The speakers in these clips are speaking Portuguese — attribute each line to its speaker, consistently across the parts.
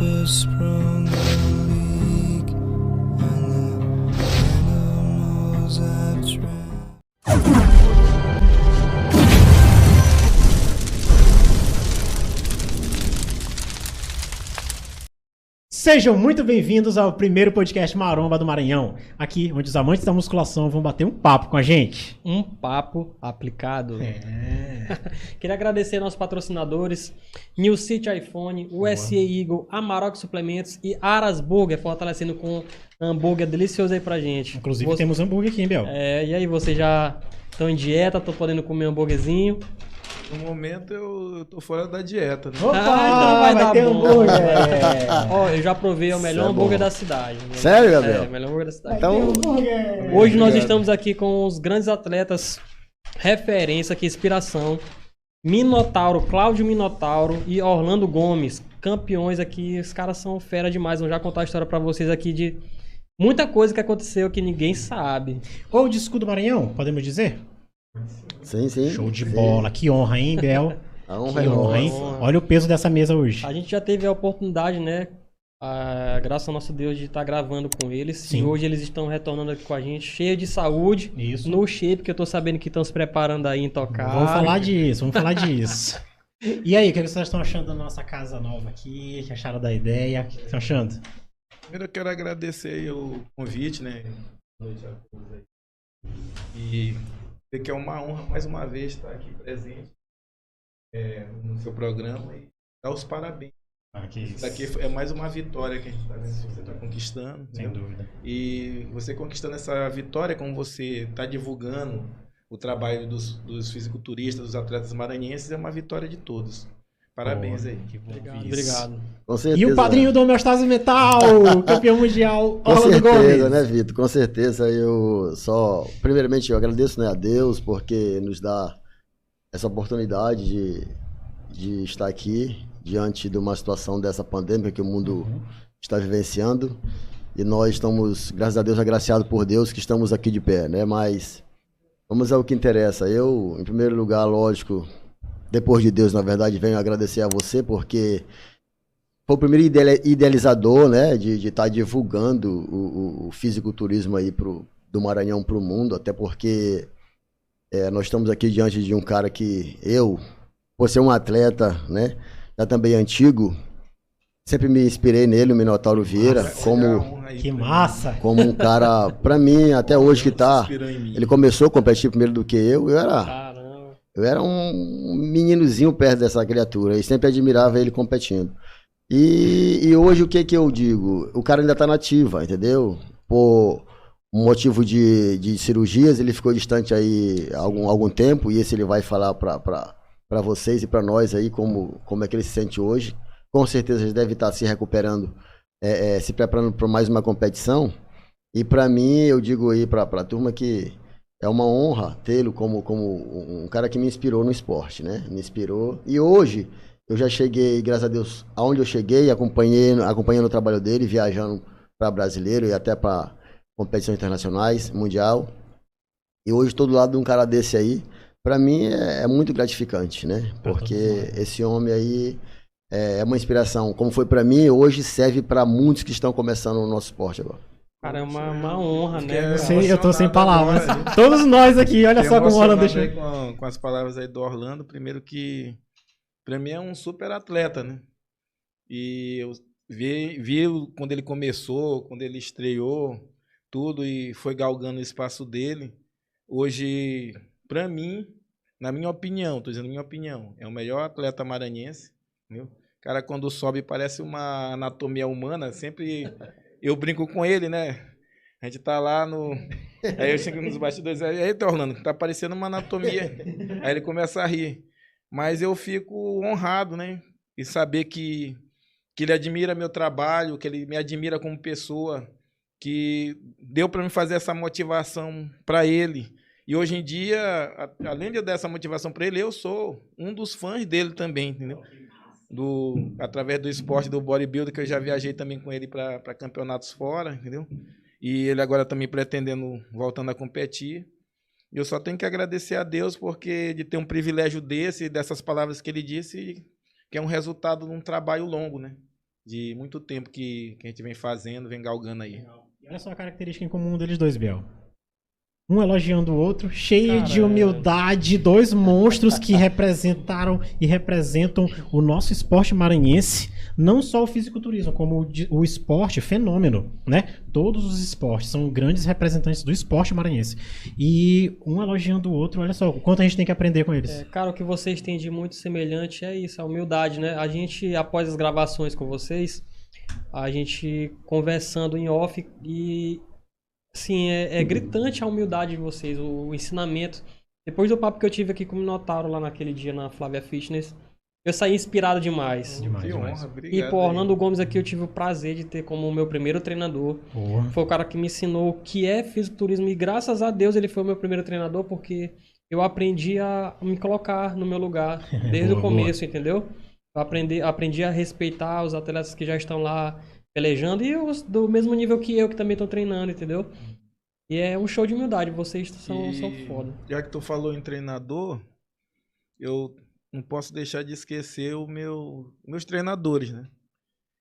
Speaker 1: super sprung the league, and the animals I've tried.
Speaker 2: Sejam muito bem-vindos ao primeiro podcast Maromba do Maranhão. Aqui, onde os amantes da musculação vão bater um papo com a gente.
Speaker 3: Um papo aplicado. Queria agradecer aos nossos patrocinadores, New City iPhone, USA Eagle, Amarok Suplementos e Aras Burger, fortalecendo com hambúrguer delicioso aí pra gente.
Speaker 2: Inclusive temos hambúrguer aqui, hein, Bel?
Speaker 3: E aí, vocês já estão em dieta, estão podendo comer hambúrguerzinho?
Speaker 4: No momento eu tô fora da dieta, né?
Speaker 2: Opa,
Speaker 3: então vai dar
Speaker 2: ter
Speaker 3: bom.
Speaker 2: hambúrguer.
Speaker 3: Ó, eu já provei o melhor
Speaker 5: Isso é
Speaker 3: hambúrguer
Speaker 5: bom.
Speaker 3: da cidade. Né?
Speaker 5: Sério, Gabriel?
Speaker 3: É, o melhor hambúrguer da cidade.
Speaker 5: Então,
Speaker 3: Hoje nós
Speaker 4: Obrigado.
Speaker 3: estamos aqui com os grandes atletas, referência aqui, inspiração. Minotauro, Cláudio Minotauro e Orlando Gomes, campeões aqui. Os caras são fera demais. Vou já contar a história pra vocês aqui de muita coisa que aconteceu que ninguém sabe.
Speaker 2: Ou de escudo Maranhão, podemos dizer?
Speaker 5: sim, sim.
Speaker 2: Show de
Speaker 5: sim.
Speaker 2: bola. Que honra, hein, Bel?
Speaker 5: A honra
Speaker 2: Que
Speaker 5: é
Speaker 2: honra, hein?
Speaker 5: nossa.
Speaker 2: Olha o peso dessa mesa hoje.
Speaker 3: A gente já teve a oportunidade, né? Graças ao nosso Deus de estar gravando com eles.
Speaker 2: Sim.
Speaker 3: E hoje eles estão retornando aqui com a gente, cheio de saúde.
Speaker 2: Isso.
Speaker 3: No shape, que eu tô sabendo que estão se preparando aí em tocar.
Speaker 2: Vamos falar disso, vamos falar disso. E aí, o que vocês estão achando da nossa casa nova aqui? O que acharam da ideia? O que estão achando?
Speaker 4: Primeiro eu quero agradecer aí o convite, né? Boa noite a todos aí. E dizer que é uma honra mais uma vez estar aqui presente no seu programa e dar os parabéns. Isso daqui é mais uma vitória que a gente está conquistando.
Speaker 2: Sem
Speaker 4: né?
Speaker 2: dúvida.
Speaker 4: E você conquistando essa vitória, como você está divulgando o trabalho dos fisiculturistas, dos atletas maranhenses, é uma vitória de todos. Parabéns aí.
Speaker 2: Que bom
Speaker 3: Obrigado,
Speaker 2: ouvir
Speaker 3: obrigado.
Speaker 5: Com certeza.
Speaker 2: E o padrinho do Homeostase Metal, campeão mundial,
Speaker 5: Com
Speaker 2: Orlando
Speaker 5: certeza,
Speaker 2: Gomes.
Speaker 5: né, Vitor? Com certeza. Primeiramente, eu agradeço, né, a Deus porque nos dá essa oportunidade de estar aqui diante de uma situação dessa pandêmica que o mundo está vivenciando. E nós estamos, graças a Deus, agraciados por Deus que estamos aqui de pé, né? Mas vamos ao que interessa. Eu, em primeiro lugar, lógico, depois de Deus, na verdade, venho agradecer a você porque foi o primeiro idealizador, né, de estar divulgando o fisiculturismo aí do Maranhão para o mundo, até porque nós estamos aqui diante de um cara que eu, por ser um atleta, né, já também antigo, sempre me inspirei nele, o Minotauro Vieira,
Speaker 2: Que massa!
Speaker 5: como um cara, para mim, até hoje que tá,
Speaker 4: Inspirou em mim.
Speaker 5: ele começou a competir primeiro do que eu
Speaker 3: Caramba.
Speaker 5: era um meninozinho perto dessa criatura e sempre admirava ele competindo. E hoje o que eu digo? O cara ainda tá na ativa, entendeu? Por um motivo de cirurgias, ele ficou distante aí algum tempo e esse ele vai falar para vocês e para nós aí como é que ele se sente hoje. Com certeza ele deve estar se recuperando, se preparando para mais uma competição. E para mim, eu digo aí para a turma que é uma honra tê-lo como um cara que me inspirou no esporte, né? Me inspirou. E hoje eu já cheguei, graças a Deus, aonde eu cheguei, acompanhando o trabalho dele, viajando para brasileiro e até para competições internacionais, mundial. E hoje estou do lado de um cara desse aí. Para mim é muito gratificante, né? Porque esse homem aí é uma inspiração. Como foi para mim, hoje serve para muitos que estão começando o nosso esporte agora.
Speaker 3: Cara, é uma honra,
Speaker 4: Fiquei
Speaker 3: né?
Speaker 2: Sim, eu tô sem
Speaker 4: emocionado
Speaker 2: palavras.
Speaker 4: agora.
Speaker 2: Todos nós aqui, olha
Speaker 4: Fiquei
Speaker 2: só como o Orlando
Speaker 4: emocionado
Speaker 2: deixou.
Speaker 4: aí com as palavras aí do Orlando. Primeiro que, pra mim, é um super atleta, né? E eu vi quando ele começou, quando ele estreou, tudo, e foi galgando o espaço dele. Hoje, pra mim, na minha opinião, tô dizendo minha opinião, é o melhor atleta maranhense, entendeu? O cara, quando sobe, parece uma anatomia humana. Sempre eu brinco com ele, né? A gente tá lá no... Aí eu chego nos bastidores, aí tá, Orlando, tá parecendo uma anatomia. Aí ele começa a rir. Mas eu fico honrado, né? E saber que ele admira meu trabalho, que ele me admira como pessoa, que deu para me fazer essa motivação para ele. E hoje em dia, além de eu dar essa motivação para ele, eu sou um dos fãs dele também, entendeu? Através do esporte do bodybuilder, que eu já viajei também com ele para campeonatos fora, entendeu? E ele agora também pretendendo, voltando a competir. Eu só tenho que agradecer a Deus porque de ter um privilégio dessas palavras que ele disse, que é um resultado de um trabalho longo, né? de muito tempo que a gente vem fazendo, vem galgando aí.
Speaker 2: E olha só a característica em comum deles dois, Biel. Um elogiando o outro, cheio
Speaker 3: Cara,
Speaker 2: de humildade, dois monstros que representaram e representam o nosso esporte maranhense, não só o fisiculturismo, como o esporte fenômeno, né? Todos os esportes são grandes representantes do esporte maranhense. E um elogiando o outro, olha só, o quanto a gente tem que aprender com eles.
Speaker 3: Cara, o que vocês têm de muito semelhante é isso, a humildade, né? A gente, após as gravações com vocês, a gente conversando em off e... Sim, é gritante a humildade de vocês, o ensinamento. Depois do papo que eu tive aqui com o Minotauro lá naquele dia na Flávia Fitness, eu saí inspirado demais.
Speaker 2: Demais,
Speaker 4: Que
Speaker 2: demais.
Speaker 4: honra, obrigado.
Speaker 3: E por
Speaker 4: aí.
Speaker 3: Orlando Gomes aqui eu tive o prazer de ter como meu primeiro treinador.
Speaker 2: Boa.
Speaker 3: Foi o cara que me ensinou o que é fisiculturismo e graças a Deus ele foi o meu primeiro treinador porque eu aprendi a me colocar no meu lugar desde
Speaker 2: Boa,
Speaker 3: o começo, entendeu? Eu aprendi a respeitar os atletas que já estão lá pelejando e os do mesmo nível que eu, que também estou treinando, entendeu? E é um show de humildade, vocês são foda.
Speaker 4: Já que tu falou em treinador, eu não posso deixar de esquecer meus treinadores, né?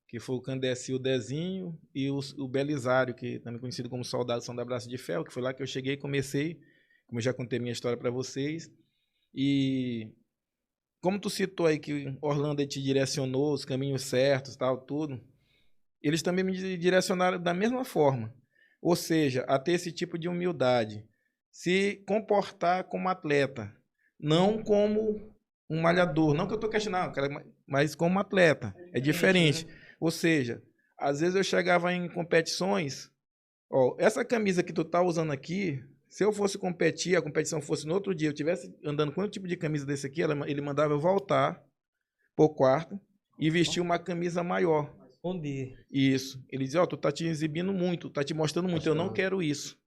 Speaker 4: Que foi o Candeci, o Dezinho e o Belisário, que também conhecido como Soldado São da Braço de Ferro, que foi lá que eu cheguei e comecei, como eu já contei minha história para vocês. E como tu citou aí que Orlando te direcionou, os caminhos certos, tal, tudo, eles também me direcionaram da mesma forma. Ou seja, a ter esse tipo de humildade. Se comportar como atleta, não como um malhador. Não que eu estou questionando, cara, mas como atleta. É diferente. Ou seja, às vezes eu chegava em competições, ó, essa camisa que tu tá usando aqui, se eu fosse competir, a competição fosse no outro dia, eu estivesse andando com um tipo de camisa desse aqui, ele mandava eu voltar pro quarto e vestir uma camisa maior.
Speaker 3: Esconder.
Speaker 4: Isso. Ele dizia, ó, tu tá te exibindo muito, tá te mostrando muito, eu não quero isso.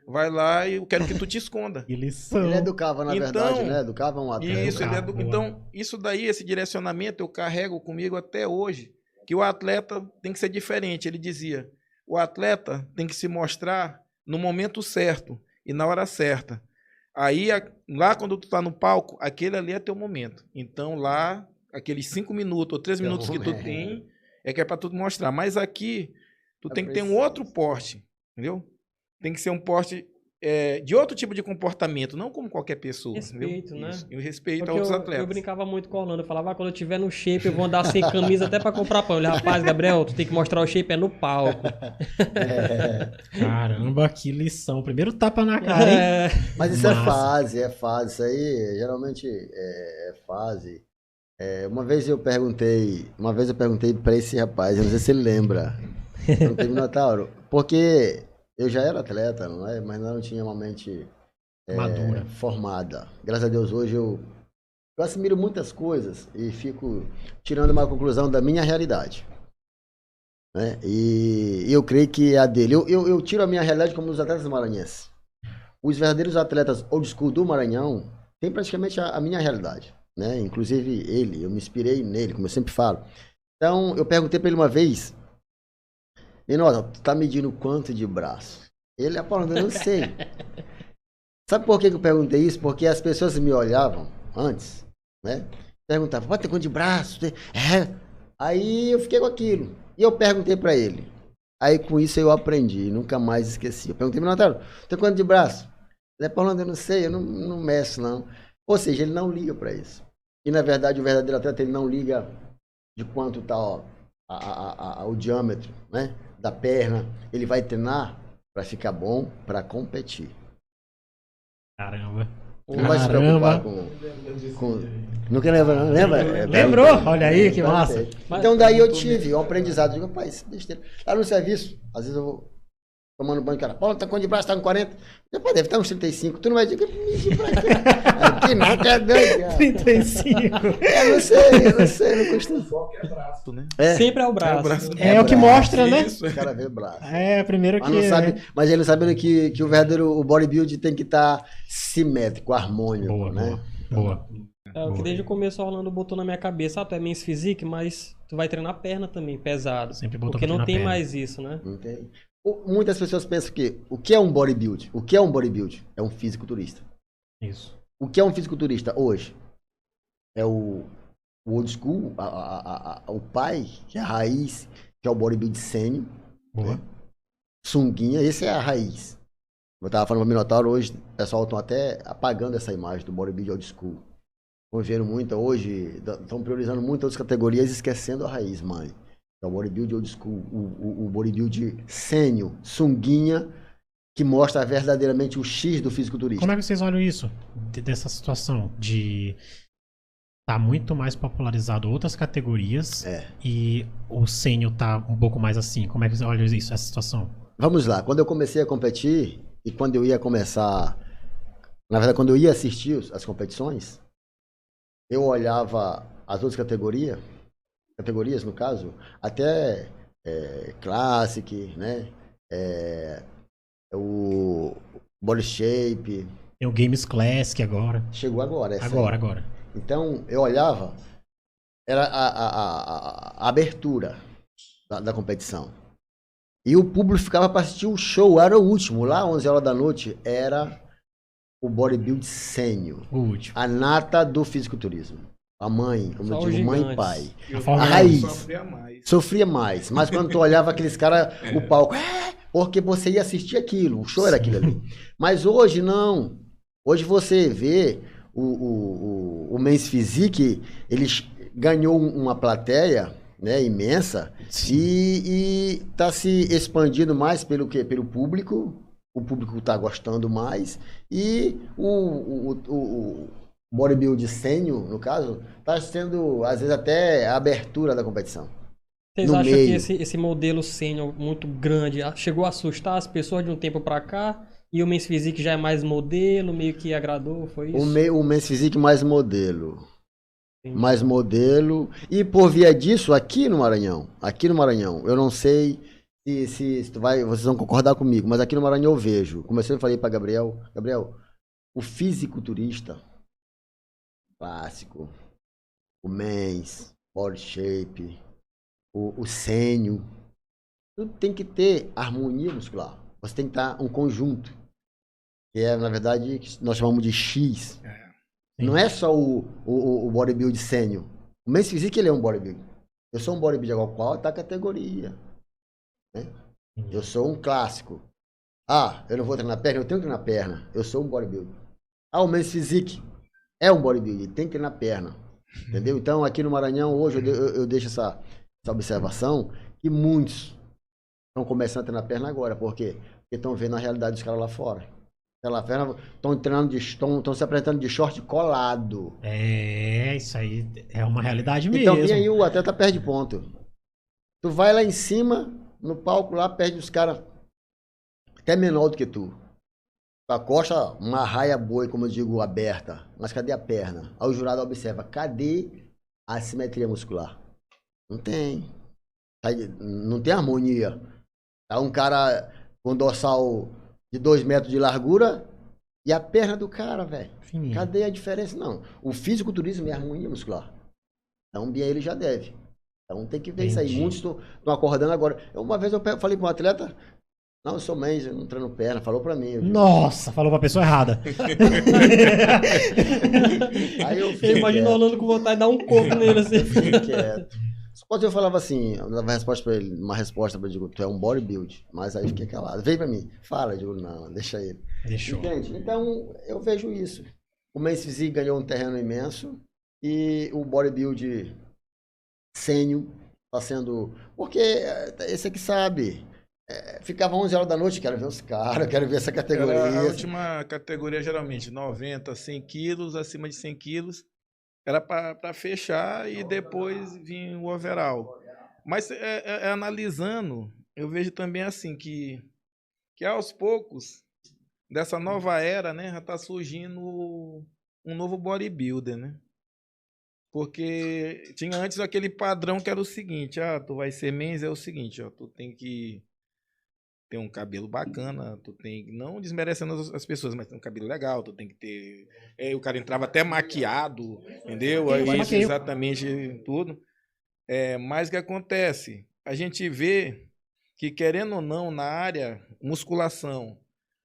Speaker 4: Vai lá e eu quero que tu te esconda.
Speaker 2: Que lição.
Speaker 5: Ele educava, na
Speaker 4: Então,
Speaker 5: verdade, né? Educava um atleta.
Speaker 4: Isso,
Speaker 2: Boa.
Speaker 4: então, isso daí, esse direcionamento eu carrego comigo até hoje, que o atleta tem que ser diferente. Ele dizia, o atleta tem que se mostrar no momento certo e na hora certa. Aí, lá quando tu tá no palco, aquele ali é teu momento. Então, lá, aqueles 5 minutos ou 3 minutos que tu tem, é que é para tu mostrar. Mas aqui, tu tem que ter um outro porte, entendeu? Tem que ser um porte de outro tipo de comportamento, não como qualquer pessoa.
Speaker 3: Respeito,
Speaker 4: entendeu?
Speaker 3: né?
Speaker 4: Isso. E o respeito
Speaker 3: Porque
Speaker 4: a outros
Speaker 3: eu
Speaker 4: atletas.
Speaker 3: brincava muito com o Orlando. Eu falava, quando eu tiver no shape, eu vou andar sem camisa até pra comprar pão. Ele, rapaz, Gabriel, tu tem que mostrar o shape no palco.
Speaker 2: Caramba, que lição. Primeiro tapa na cara, hein?
Speaker 5: Mas isso
Speaker 2: Massa.
Speaker 5: é fase. Isso aí, geralmente, é fase. Uma vez eu perguntei pra esse rapaz, eu não sei se ele lembra, não teve Minotauro, porque eu já era atleta, não é? Mas não tinha uma mente
Speaker 2: Madura.
Speaker 5: formada. Graças a Deus hoje eu assimilo muitas coisas e fico tirando uma conclusão da minha realidade. Né? E eu creio que é a dele. Eu tiro a minha realidade como os atletas maranhenses. Os verdadeiros atletas old school do Maranhão têm praticamente a minha realidade. Né? Inclusive ele, eu me inspirei nele, como eu sempre falo. Então, eu perguntei para ele uma vez, Menor, tu tá medindo quanto de braço? Ele, Apolo, eu não sei. Sabe por que eu perguntei isso? Porque as pessoas me olhavam antes, né? Perguntavam, pode ter quanto de braço? Aí eu fiquei com aquilo. E eu perguntei para ele. Aí com isso eu aprendi, nunca mais esqueci. Eu perguntei, Menor, tem quanto de braço? Ele, Apolo, eu não sei, eu não meço, não. Ou seja, ele não liga para isso. E, na verdade, o verdadeiro atleta, ele não liga de quanto está o diâmetro, né, da perna. Ele vai treinar para ficar bom, para competir.
Speaker 2: Caramba.
Speaker 5: Não vai se preocupar com... Não quer lembrar, não? Lembra?
Speaker 2: Lembrou? Olha aí, que massa.
Speaker 5: Então, daí eu tive um aprendizado. Digo, rapaz, besteira. Lá no serviço, às vezes eu vou tomando banho, cara, Paulo, tá com de braço, tá com 40. Depois deve estar uns 35. Tu não vai dizer que pra cá. Que nada, é doido, cara.
Speaker 2: 35.
Speaker 5: Eu não sei, não costumo.
Speaker 4: Né?
Speaker 3: Sempre é o braço.
Speaker 2: É o que mostra, né?
Speaker 4: Isso.
Speaker 5: O cara vê o braço.
Speaker 2: Primeiro
Speaker 5: Mas,
Speaker 2: que...
Speaker 5: não sabe, mas ele não sabendo que o verdadeiro bodybuilding tem que estar simétrico, harmônico,
Speaker 2: Boa,
Speaker 5: né?
Speaker 2: boa.
Speaker 3: É o que desde o começo o Orlando botou na minha cabeça. Tu é Men's Physique, mas tu vai treinar perna também, pesado.
Speaker 2: Sempre botou
Speaker 3: Porque
Speaker 2: pra
Speaker 3: não
Speaker 2: treinar
Speaker 3: tem
Speaker 2: perna.
Speaker 3: mais isso, né?
Speaker 5: Não tem. Muitas pessoas pensam que o que é um bodybuilding? O que é um bodybuilding? É um fisiculturista.
Speaker 2: Isso.
Speaker 5: O que é um fisiculturista hoje? É o o old school, o pai, que é a raiz, que é o bodybuilding sênior,
Speaker 2: Boa.
Speaker 5: sunguinha, esse é a raiz. Eu tava falando pro Minotauro hoje, o pessoal estão até apagando essa imagem do bodybuilding old school. Estão vendo muito hoje, estão priorizando muito outras categorias, esquecendo a raiz, mãe. É o bodybuilding old school, o bodybuilding sênior, sunguinha, que mostra verdadeiramente o X do fisiculturista.
Speaker 2: Como é que vocês olham isso? Dessa situação de tá muito mais popularizado outras categorias e o sênior tá um pouco mais assim. Como é que vocês olham isso, essa situação?
Speaker 5: Vamos lá, quando eu comecei a competir e quando eu ia começar, na verdade, quando eu ia assistir as competições, eu olhava as outras categorias no caso, até Classic, né? O Body Shape.
Speaker 2: Tem o Games Classic agora.
Speaker 5: Chegou agora. Essa aí.
Speaker 2: Agora.
Speaker 5: Então, eu olhava, era a abertura da competição. E o público ficava para assistir o show, era o último. Lá, 11 horas da noite, era o bodybuilding sênior.
Speaker 2: O último.
Speaker 5: A nata do fisiculturismo. A mãe, como
Speaker 3: Só
Speaker 5: eu
Speaker 3: os
Speaker 5: digo, mãe e
Speaker 3: gigantes.
Speaker 5: pai.
Speaker 2: A
Speaker 5: A raiz.
Speaker 4: Sofria mais.
Speaker 5: Sofria mais. Mas quando tu olhava aqueles caras, o palco, porque você ia assistir aquilo, o show era aquilo ali. Mas hoje não. Hoje você vê o Men's Physique, ele ganhou uma plateia, né, imensa, e tá se expandindo mais pelo público. O público tá gostando mais. E o bodybuilding sênior, no caso, tá sendo, às vezes, até a abertura da competição.
Speaker 3: Vocês
Speaker 5: No
Speaker 3: acham
Speaker 5: meio.
Speaker 3: que esse modelo sênior muito grande chegou a assustar as pessoas de um tempo pra cá? E o Men's Physique já é mais modelo, meio que agradou, foi isso?
Speaker 5: O Men's Physique mais modelo.
Speaker 3: Entendi.
Speaker 5: Mais modelo. E por via disso, aqui no Maranhão, eu não sei se vocês vão concordar comigo, mas aqui no Maranhão eu vejo, como eu sempre falei para Gabriel, o fisiculturista clássico, o Men's, Body Shape, o sênior, tudo tem que ter harmonia muscular. Você tem que estar um conjunto, que é, na verdade, que nós chamamos de X. Não é só o bodybuilding sênior. O Men's Physique, ele é um bodybuilding. Eu sou um bodybuilder igual qual tá a categoria. Né? Eu sou um clássico. Eu não vou treinar perna, eu tenho que treinar perna. Eu sou um bodybuilder. O Men's Physique é um bodybuilder, tem que treinar perna. Entendeu? Então, aqui no Maranhão, hoje, eu deixo essa observação, que muitos estão começando a treinar perna agora. Por quê? Porque estão vendo a realidade dos caras lá fora. Estão se apresentando de short colado.
Speaker 2: Isso aí é uma realidade mesmo.
Speaker 5: Então, vem aí o atleta perde ponto. Tu vai lá em cima, no palco lá, perde os caras até menor do que tu. A costa, uma raia boi, como eu digo, aberta. Mas cadê a perna? Aí o jurado observa, cadê a simetria muscular? Não tem. Não tem harmonia. Tá um cara com dorsal de 2 metros de largura e a perna do cara, velho. Cadê a diferença? Não. O fisiculturismo é harmonia muscular. Então, bem ele já deve. Então, tem que ver isso aí. Muitos estão acordando agora. Uma vez eu falei para um atleta, não, eu sou mãe, eu não treino perna. Falou para mim.
Speaker 2: Nossa, falou pra pessoa errada.
Speaker 5: Aí eu
Speaker 3: Eu imagino o Orlando com vontade de dar um coco nele assim.
Speaker 5: fiquei quieto. Quando eu falava assim, eu dava uma resposta para ele, digo, tu é um bodybuild, mas aí fiquei calado. Veio para mim, fala, eu digo, não, deixa ele.
Speaker 2: Deixou.
Speaker 5: Entende? Então, eu vejo isso. O Men's Physique ganhou um terreno imenso e o bodybuild sênior está sendo... Porque esse aqui sabe, ficava 11 horas da noite, quero ver os caras, quero ver essa categoria.
Speaker 4: Era a última categoria, geralmente, 90, 100 quilos, acima de 100 quilos. Era para fechar e depois vir o overall. Mas analisando, eu vejo também assim que aos poucos, dessa nova era, né, já está surgindo um novo bodybuilder, né? Porque tinha antes aquele padrão que era o seguinte, tu vai ser mens, é o seguinte, tu tem que ter um cabelo bacana, tu tem, não desmerecendo as pessoas, mas tem um cabelo legal, tu tem que ter... o cara entrava até maquiado, entendeu? Isso, exatamente tudo. Mas o que acontece? A gente vê que, querendo ou não, na área musculação,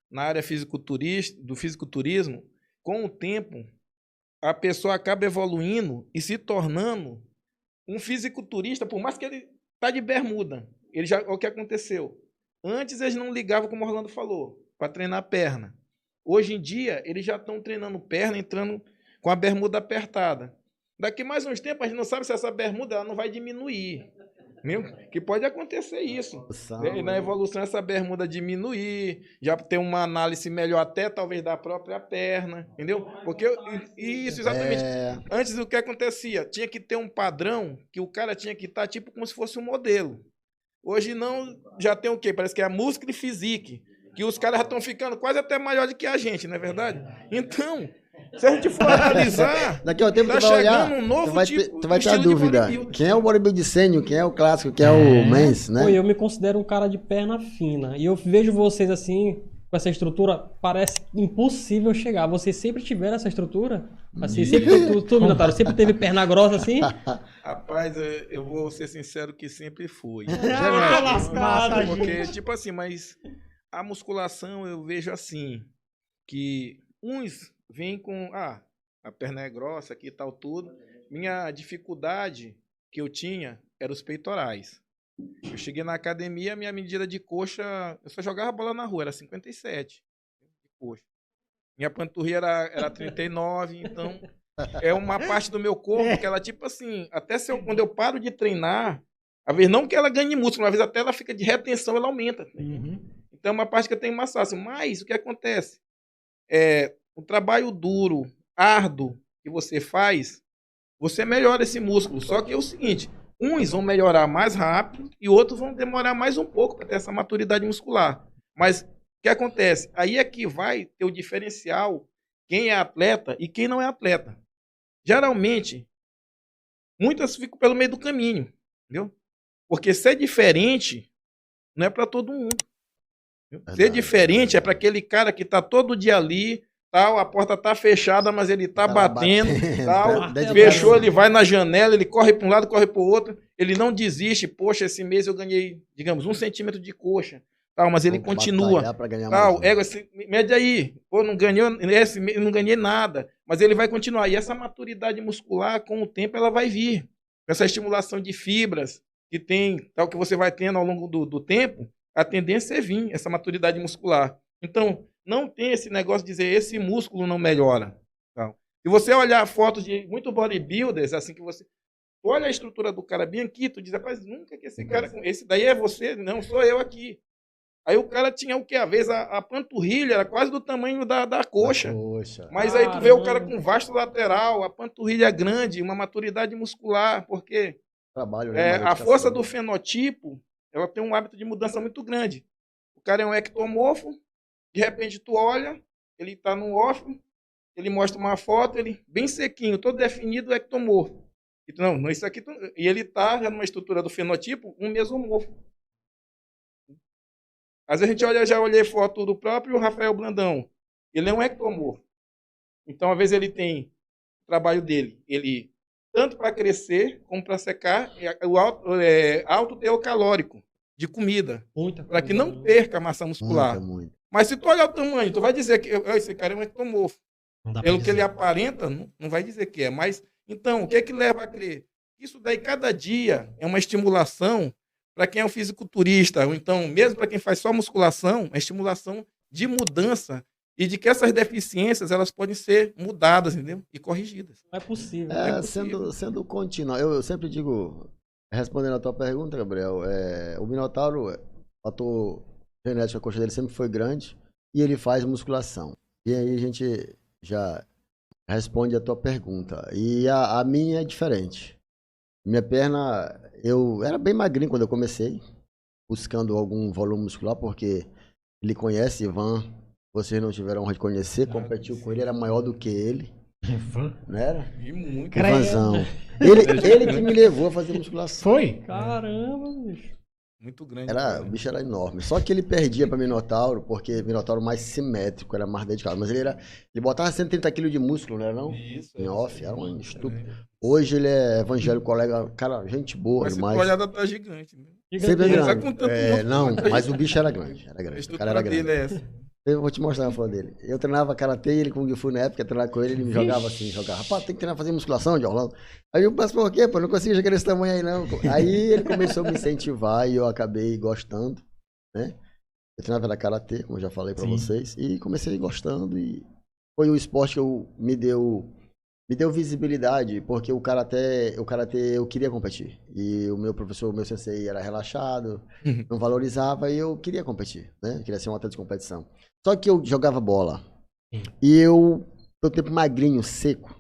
Speaker 4: na área do fisiculturismo, com o tempo, a pessoa acaba evoluindo e se tornando um fisiculturista, por mais que ele tá de bermuda. Ele já, o que aconteceu? Antes eles não ligavam, como o Orlando falou, para treinar a perna. Hoje em dia, eles já estão treinando perna, entrando com a bermuda apertada. Daqui mais uns tempos, a gente não sabe se essa bermuda ela não vai diminuir. Mesmo? Que pode acontecer isso. Na evolução, essa bermuda diminuir, já ter uma análise melhor até, talvez, da própria perna, entendeu? Porque isso, exatamente. Antes, o que acontecia? Tinha que ter um padrão que o cara tinha que estar, tipo, como se fosse um modelo. Hoje não, já tem o quê? Parece que é a músculo e physique, que os caras já estão ficando quase até maior do que a gente, não é verdade? Então, se a gente for analisar,
Speaker 5: daqui ao tempo
Speaker 4: tá
Speaker 5: tu vai olhar,
Speaker 4: chegando um novo
Speaker 5: tu vai
Speaker 4: tipo,
Speaker 5: ter a
Speaker 4: estilo de
Speaker 5: dúvida.
Speaker 4: bodybuilding.
Speaker 5: Quem é o bodybuilding sênior, quem é o clássico, quem é o mens, né?
Speaker 3: Pô, eu me considero um cara de perna fina. E eu vejo vocês assim, com essa estrutura, parece impossível chegar. Vocês sempre tiveram essa estrutura? Assim, sempre, tu Minotauro, sempre teve perna grossa assim?
Speaker 4: Rapaz, eu vou ser sincero que sempre fui.
Speaker 2: lascado,
Speaker 4: Porque, tipo assim, mas a musculação eu vejo assim, que uns vêm com, a perna é grossa aqui e tal, tudo. Minha dificuldade que eu tinha era os peitorais. Eu cheguei na academia, minha medida de coxa, eu só jogava bola na rua, era 57 de coxa. Minha panturrilha era 39, então é uma parte do meu corpo que ela, tipo assim, até quando eu paro de treinar, às vezes não que ela ganhe músculo, às vezes até ela fica de retenção, ela aumenta. Então é uma parte que eu tenho mais fácil. Mas o que acontece? O trabalho duro, árduo que você faz, você melhora esse músculo. Só que é o seguinte, uns vão melhorar mais rápido e outros vão demorar mais um pouco para ter essa maturidade muscular. Mas o que acontece? Aí é que vai ter o diferencial quem é atleta e quem não é atleta. Geralmente, muitas ficam pelo meio do caminho, entendeu? Porque ser diferente não é para todo mundo. Ser diferente é para aquele cara que está todo dia ali, tal, a porta tá fechada, mas ele tá batendo, tal, fechou, ele vai na janela, ele corre para um lado, corre para o outro, ele não desiste, poxa, esse mês eu ganhei, digamos, 1 centímetro de coxa, tal, mas ele continua, tal, mede aí, pô, não ganhou, esse mês não ganhei nada, mas ele vai continuar, e essa maturidade muscular, com o tempo, ela vai vir, com essa estimulação de fibras que tem, tal, que você vai tendo ao longo do tempo, a tendência é vir, essa maturidade muscular. Então, não tem esse negócio de dizer esse músculo não melhora. Não. Se você olhar fotos de muitos bodybuilders, assim que você olha a estrutura do cara bem aqui, tu diz, rapaz, nunca que esse cara, esse daí é você, não sou eu aqui. Aí o cara tinha o que? Às vezes a panturrilha era quase do tamanho da coxa. Mas aí tu vê o cara com vasto lateral, a panturrilha grande, uma maturidade muscular, porque a força do fenotipo, ela tem um hábito de mudança muito grande. O cara é um ectomorfo, de repente tu olha, ele tá no off, ele mostra uma foto, ele bem sequinho, todo definido, ectomorfo. Então, não, isso aqui, e ele tá numa estrutura do fenotipo, um mesomorfo. Às vezes a gente olha, já olhei foto do próprio Rafael Blandão, ele é um ectomorfo. Então, às vezes ele tem o trabalho dele, ele tanto para crescer como para secar, o alto teor calórico de comida, para que não perca a massa muscular.
Speaker 5: Muito.
Speaker 4: Mas se tu olhar o tamanho, tu vai dizer que esse cara é um ectomorfo. Pelo que ele aparenta, não vai dizer que é. Mas, então, o que é que leva a crer? Isso daí, cada dia, é uma estimulação para quem é um fisiculturista, ou então, mesmo para quem faz só musculação, é estimulação de mudança e de que essas deficiências elas podem ser mudadas, entendeu? E corrigidas.
Speaker 3: Não é possível.
Speaker 5: Sendo contínuo, eu sempre digo, respondendo a tua pergunta, Gabriel, o Minotauro, o fator genético, a coxa dele sempre foi grande e ele faz musculação. E aí a gente já responde a tua pergunta. E a minha é diferente. Minha perna, eu era bem magrinho quando eu comecei, buscando algum volume muscular, porque ele conhece Ivan, vocês não tiveram honra de conhecer, competiu com ele, era maior do que ele.
Speaker 2: Ivan?
Speaker 5: Não era?
Speaker 4: E muito.
Speaker 5: Ivanzão. Ele que me levou a fazer musculação.
Speaker 2: Foi?
Speaker 3: Caramba, bicho.
Speaker 4: Muito grande.
Speaker 5: O bicho era enorme. Só que ele perdia pra Minotauro, porque Minotauro mais simétrico, era mais dedicado. Mas ele botava 130 kg de músculo, não era não?
Speaker 4: Isso.
Speaker 5: Em off, era um estúpido. Hoje ele é evangélico, colega, cara, gente boa
Speaker 4: Mas
Speaker 5: demais.
Speaker 4: se tu olhar, tá gigante. Né?
Speaker 5: Sempre é
Speaker 4: Não tá
Speaker 5: grande.
Speaker 4: com tanto músculo,
Speaker 5: Não,
Speaker 4: tá
Speaker 5: mas o
Speaker 4: gigante.
Speaker 5: bicho era grande. Era
Speaker 4: A
Speaker 5: grande. O
Speaker 4: estrutura
Speaker 5: cara era grande.
Speaker 4: dele é essa.
Speaker 5: Eu vou te mostrar a foto dele. Eu treinava karatê e ele Kung Fu na época, eu treinava com ele, ele me jogava assim, jogava. Rapaz, tem que treinar fazer musculação de Orlando. Aí eu passo por quê, pô? Não consigo chegar nesse tamanho aí, não. Aí ele começou a me incentivar e eu acabei gostando, né? Eu treinava na karatê, como eu já falei pra
Speaker 2: Sim.
Speaker 5: vocês, e comecei gostando e foi o esporte que me deu visibilidade, porque o karatê eu queria competir. E o meu professor, o meu sensei era relaxado, não valorizava e eu queria competir, né? Eu queria ser um atleta de competição. Só que eu jogava bola.
Speaker 2: Sim.
Speaker 5: E eu tô tempo magrinho, seco.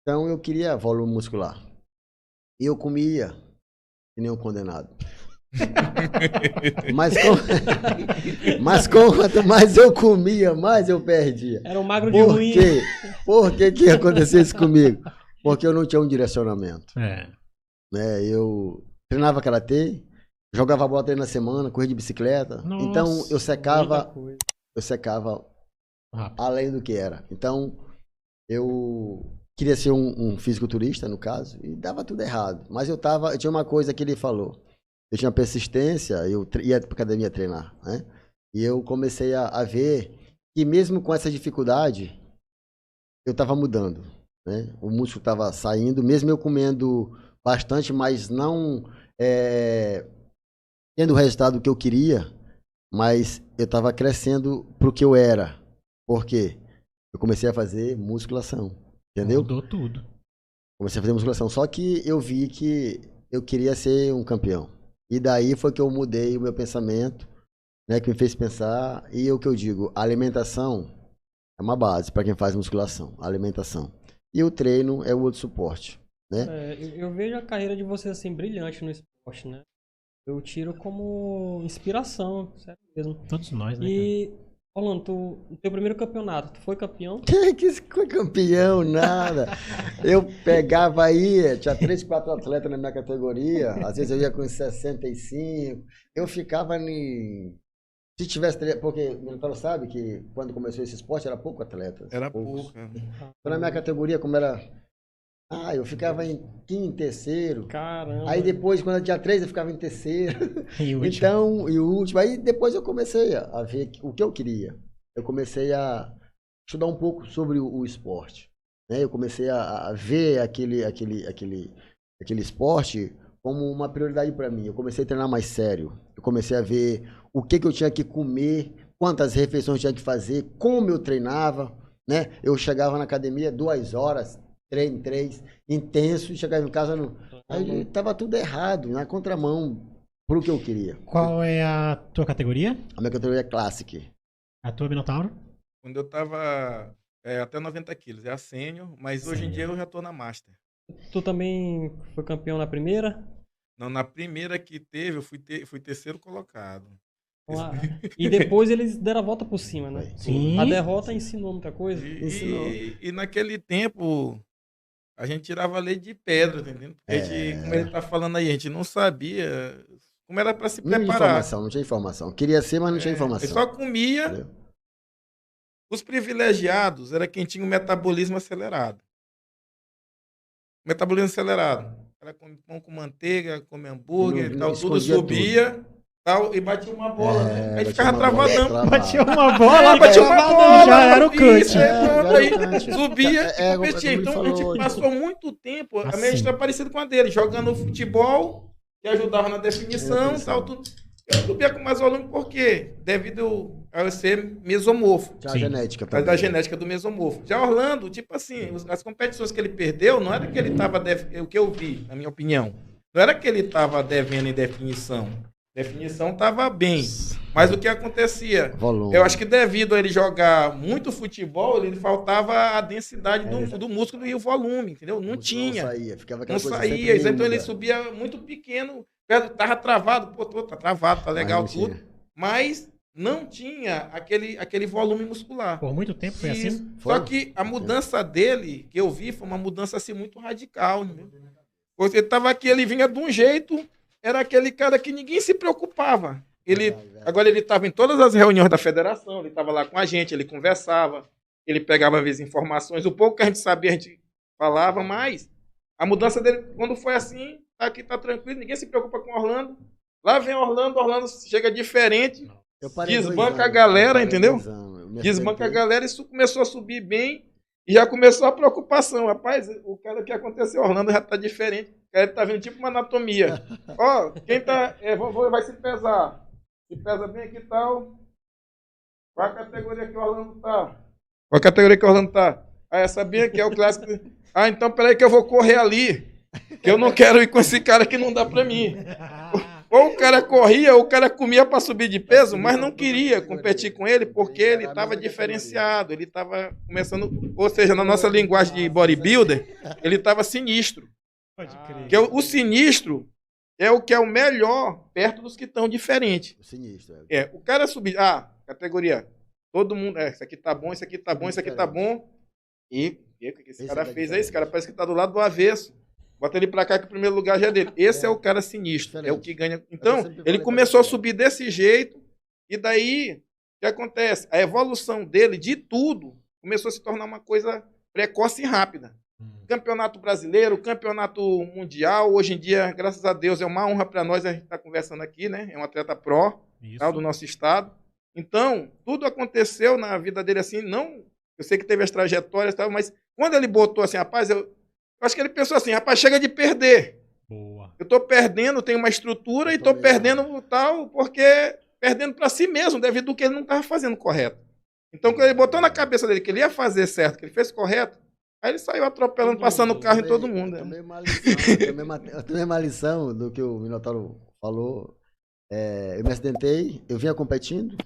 Speaker 5: Então eu queria volume muscular. E eu comia que nem um condenado. Mas quanto mais eu comia, mais eu perdia.
Speaker 3: Era um magro de
Speaker 5: Por
Speaker 3: ruim.
Speaker 5: quê? Por que ia acontecer isso comigo? Porque eu não tinha um direcionamento,
Speaker 2: É.
Speaker 5: né? Eu treinava karatê, jogava bola 3 na semana, corria de bicicleta.
Speaker 2: Nossa,
Speaker 5: então eu
Speaker 3: Muita
Speaker 5: secava
Speaker 3: coisa.
Speaker 2: Rápido.
Speaker 5: além do que era. Então eu queria ser um fisiculturista, no caso, e dava tudo errado. Mas eu tinha uma coisa que ele falou. Eu tinha persistência, eu ia pra academia treinar, né? E eu comecei a ver que mesmo com essa dificuldade, eu estava mudando, né? O músculo estava saindo, mesmo eu comendo bastante, mas não tendo o resultado que eu queria, mas eu estava crescendo pro que eu era. Por quê? Eu comecei a fazer musculação, entendeu?
Speaker 2: Mudou tudo.
Speaker 5: Comecei a fazer musculação, só que eu vi que eu queria ser um campeão. E daí foi que eu mudei o meu pensamento, né, que me fez pensar, e o que eu digo, a alimentação é uma base para quem faz musculação, a alimentação. E o treino é o outro suporte, né?
Speaker 3: Eu vejo a carreira de você assim brilhante no esporte, né? Eu tiro como inspiração, sério mesmo.
Speaker 2: Todos nós, né? cara?
Speaker 3: E, Orlando, no teu primeiro campeonato, tu foi campeão?
Speaker 5: Que foi campeão, nada. Eu pegava aí, tinha 3, 4 atletas na minha categoria, às vezes eu ia com 65, eu ficava se tivesse, porque o Minotauro sabe que quando começou esse esporte era pouco atleta.
Speaker 4: Era
Speaker 5: poucos.
Speaker 4: pouco.
Speaker 5: Então, na minha categoria, como era. Eu ficava em quinto, terceiro.
Speaker 3: Caramba.
Speaker 5: Aí depois, quando eu tinha 3, eu ficava em terceiro.
Speaker 2: E o último?
Speaker 5: Então, e o último. Aí depois eu comecei a ver o que eu queria. Eu comecei a estudar um pouco sobre o esporte, né? Eu comecei a ver aquele esporte como uma prioridade para mim. Eu comecei a treinar mais sério. Eu comecei a ver o que eu tinha que comer, quantas refeições eu tinha que fazer, como eu treinava, né? Eu chegava na academia 2 horas, treino 3, intenso, e chegava em casa, aí tava tudo errado, na contramão, pro que eu queria.
Speaker 2: Qual é a tua categoria?
Speaker 5: A minha categoria é Classic.
Speaker 2: A tua, Minotauro?
Speaker 4: Quando eu tava até 90 quilos, é a sênior, mas hoje em dia eu já tô na Master.
Speaker 3: Tu também foi campeão na primeira?
Speaker 4: Não, na primeira que teve, eu fui terceiro colocado.
Speaker 3: E depois eles deram a volta por cima, né?
Speaker 2: Sim.
Speaker 3: A derrota ensinou muita coisa.
Speaker 4: E naquele tempo, a gente tirava leite de pedra, entendendo? Porque a gente, como ele tá falando aí, a gente não sabia como era para se
Speaker 5: Não tinha
Speaker 4: preparar.
Speaker 5: informação, não tinha informação. Queria ser, mas não tinha informação.
Speaker 4: Ele só comia.
Speaker 5: Entendeu?
Speaker 4: Os privilegiados era quem tinha o metabolismo acelerado. Metabolismo acelerado. Ela come pão com manteiga, come hambúrguer
Speaker 5: Não-
Speaker 4: e tal,
Speaker 5: não
Speaker 4: tudo
Speaker 5: escondia
Speaker 4: subia tal, e batia uma bola, né? Aí
Speaker 5: batia
Speaker 4: ficava
Speaker 5: uma bola,
Speaker 4: travadão.
Speaker 5: travava.
Speaker 2: Batia uma bola,
Speaker 4: Batia uma bola.
Speaker 2: já era o cut.
Speaker 4: Isso, pronto, aí
Speaker 5: cut.
Speaker 4: subia
Speaker 5: É,
Speaker 4: e competia.
Speaker 5: como ele
Speaker 4: Então a gente
Speaker 5: falou,
Speaker 4: passou muito tempo, a
Speaker 2: Assim.
Speaker 4: minha história é parecida com a dele, jogando futebol, que ajudava na definição e tal, tudo. Eu subia com mais volume por quê? Devido a eu ser mesomorfo.
Speaker 5: Tinha a
Speaker 2: Sim.
Speaker 5: genética
Speaker 4: Por causa da genética do mesomorfo. Já Orlando, tipo assim, as competições que ele perdeu, não era que ele estava o que eu vi, na minha opinião. Não era que ele estava devendo em definição. Definição estava bem. Mas o que acontecia?
Speaker 5: Volume.
Speaker 4: Eu acho que devido a ele jogar muito futebol, ele faltava a densidade do músculo e o volume, entendeu? Não tinha.
Speaker 5: Não saía, ficava
Speaker 4: Não
Speaker 5: aquela coisa
Speaker 4: saía,
Speaker 5: sempre
Speaker 4: então ele
Speaker 5: úmida.
Speaker 4: subia muito pequeno, tava travado, pô, tá travado, tá legal
Speaker 5: Mas não
Speaker 4: tudo,
Speaker 5: tinha.
Speaker 4: mas não tinha aquele volume muscular.
Speaker 2: Por muito tempo foi
Speaker 4: Isso.
Speaker 2: assim?
Speaker 5: Foi?
Speaker 4: Só que a mudança dele, que eu vi, foi uma mudança assim muito radical. Né? Você tava aqui, ele vinha de um jeito, era aquele cara que ninguém se preocupava. Agora ele estava em todas as reuniões da federação, ele estava lá com a gente, ele conversava, ele pegava às vezes informações, o pouco que a gente sabia a gente falava, mas a mudança dele, quando foi assim, tá aqui, tá tranquilo, ninguém se preocupa com Orlando. Lá vem Orlando chega diferente,
Speaker 5: Eu parei 2
Speaker 4: desbanca
Speaker 5: anos,
Speaker 4: a galera,
Speaker 5: eu parei
Speaker 4: entendeu?
Speaker 5: 2 anos. Eu me
Speaker 4: Desbanca a
Speaker 5: acidentei.
Speaker 4: galera, isso começou a subir bem e já começou a preocupação. Rapaz, o cara que aconteceu em Orlando já tá diferente. O cara tá vendo tipo uma anatomia. Ó, quem tá. Vai se pesar. Se pesa bem aqui e tal. Qual a categoria que o Orlando tá? Qual a categoria que o Orlando tá? Ah, essa bem aqui é o clássico. Ah, então peraí que eu vou correr ali. Que eu não quero ir com esse cara que não dá pra mim. Ou o cara corria, ou o cara comia para subir de peso, mas não queria competir com ele porque ele estava diferenciado, ele estava começando, ou seja, na nossa linguagem de bodybuilder, ele estava sinistro.
Speaker 2: Pode crer.
Speaker 4: Que o sinistro é o que é o melhor perto dos que estão diferentes.
Speaker 5: Sinistro.
Speaker 4: O cara subir, categoria, todo mundo, isso aqui tá bom, isso aqui tá bom, isso aqui tá bom. E o que esse cara fez aí? Esse cara parece que tá do lado do avesso. Bota ele pra cá que o primeiro lugar já é dele. Esse é o cara sinistro, é o que ganha. Então, ele começou a subir desse jeito, e daí, o que acontece? A evolução dele, de tudo, começou a se tornar uma coisa precoce e rápida. Campeonato brasileiro, campeonato mundial, hoje em dia, graças a Deus, é uma honra para nós, a gente tá conversando aqui, né? É um atleta pró, tal, do nosso estado. Então, tudo aconteceu na vida dele assim, não... Eu sei que teve as trajetórias e tal, mas quando ele botou assim, rapaz, eu acho que ele pensou assim, rapaz, chega de perder.
Speaker 2: Boa.
Speaker 4: Eu tô perdendo, tenho uma estrutura e tô perdendo tal, porque perdendo para si mesmo, devido ao que ele não estava fazendo correto. Então, quando ele botou na cabeça dele que ele ia fazer certo, que ele fez correto, aí ele saiu atropelando, passando o carro em todo mundo.
Speaker 5: Eu
Speaker 4: Né?
Speaker 5: tomei uma lição do que o Minotauro falou. Eu me acidentei, eu vinha competindo,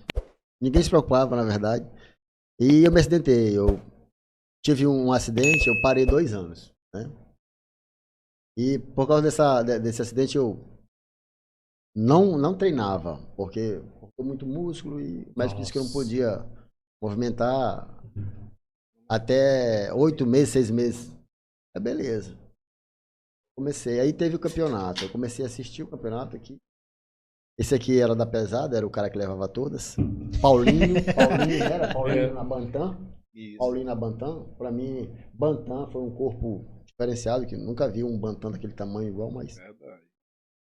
Speaker 5: ninguém se preocupava, na verdade. E eu me acidentei, eu tive um acidente, eu parei 2 anos, né? E por causa desse acidente eu não treinava, porque cortou muito músculo e o médico disse que eu não podia movimentar até 8 meses, 6 meses. Beleza. Comecei, aí teve o campeonato, eu comecei a assistir o campeonato aqui. Esse aqui era da pesada, era o cara que levava todas. Paulinho na Bantam.
Speaker 4: Isso.
Speaker 5: Paulinho na Bantam. Pra mim, Bantam foi um corpo diferenciado, que nunca vi um Bantam daquele tamanho igual, mas...
Speaker 4: Verdade.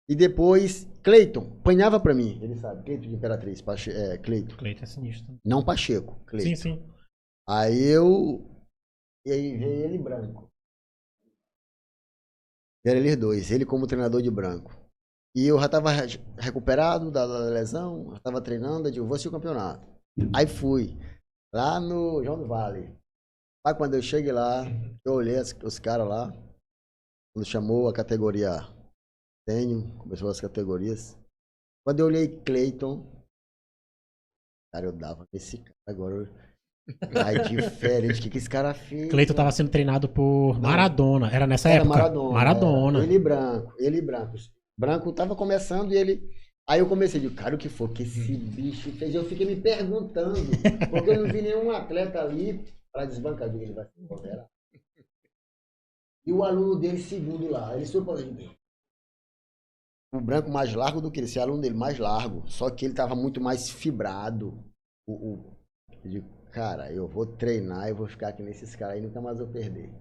Speaker 5: E depois, Cleiton, apanhava pra mim, ele sabe, Cleiton de Imperatriz, Cleiton.
Speaker 2: Cleiton é sinistro.
Speaker 5: Não Pacheco, Cleiton.
Speaker 2: Sim, sim.
Speaker 5: E aí veio ele branco. Era eles dois, ele como treinador de branco. E eu já estava recuperado da lesão, já estava treinando, eu digo, vou assistir o campeonato. Aí fui, lá no João do Vale. Aí quando eu cheguei lá, eu olhei os caras lá, quando chamou a categoria sênior, começou as categorias. Quando eu olhei Cleiton, cara, eu dava nesse cara agora. Ai, diferente, o que esse cara fez?
Speaker 2: Cleiton tava sendo treinado por Maradona. Era nessa época? Maradona.
Speaker 5: Ele branco. Branco tava começando e ele... Aí eu comecei a dizer, cara, o que foi que esse bicho fez? Eu fiquei me perguntando, porque eu não vi nenhum atleta ali para desbancar dele, ele vai se empoderar. E o aluno dele, segundo lá, ele foi para o branco mais largo do que ele, esse aluno dele mais largo, só que ele tava muito mais fibrado. Eu digo, cara, eu vou treinar, eu vou ficar aqui nesses caras aí, nunca mais eu perder.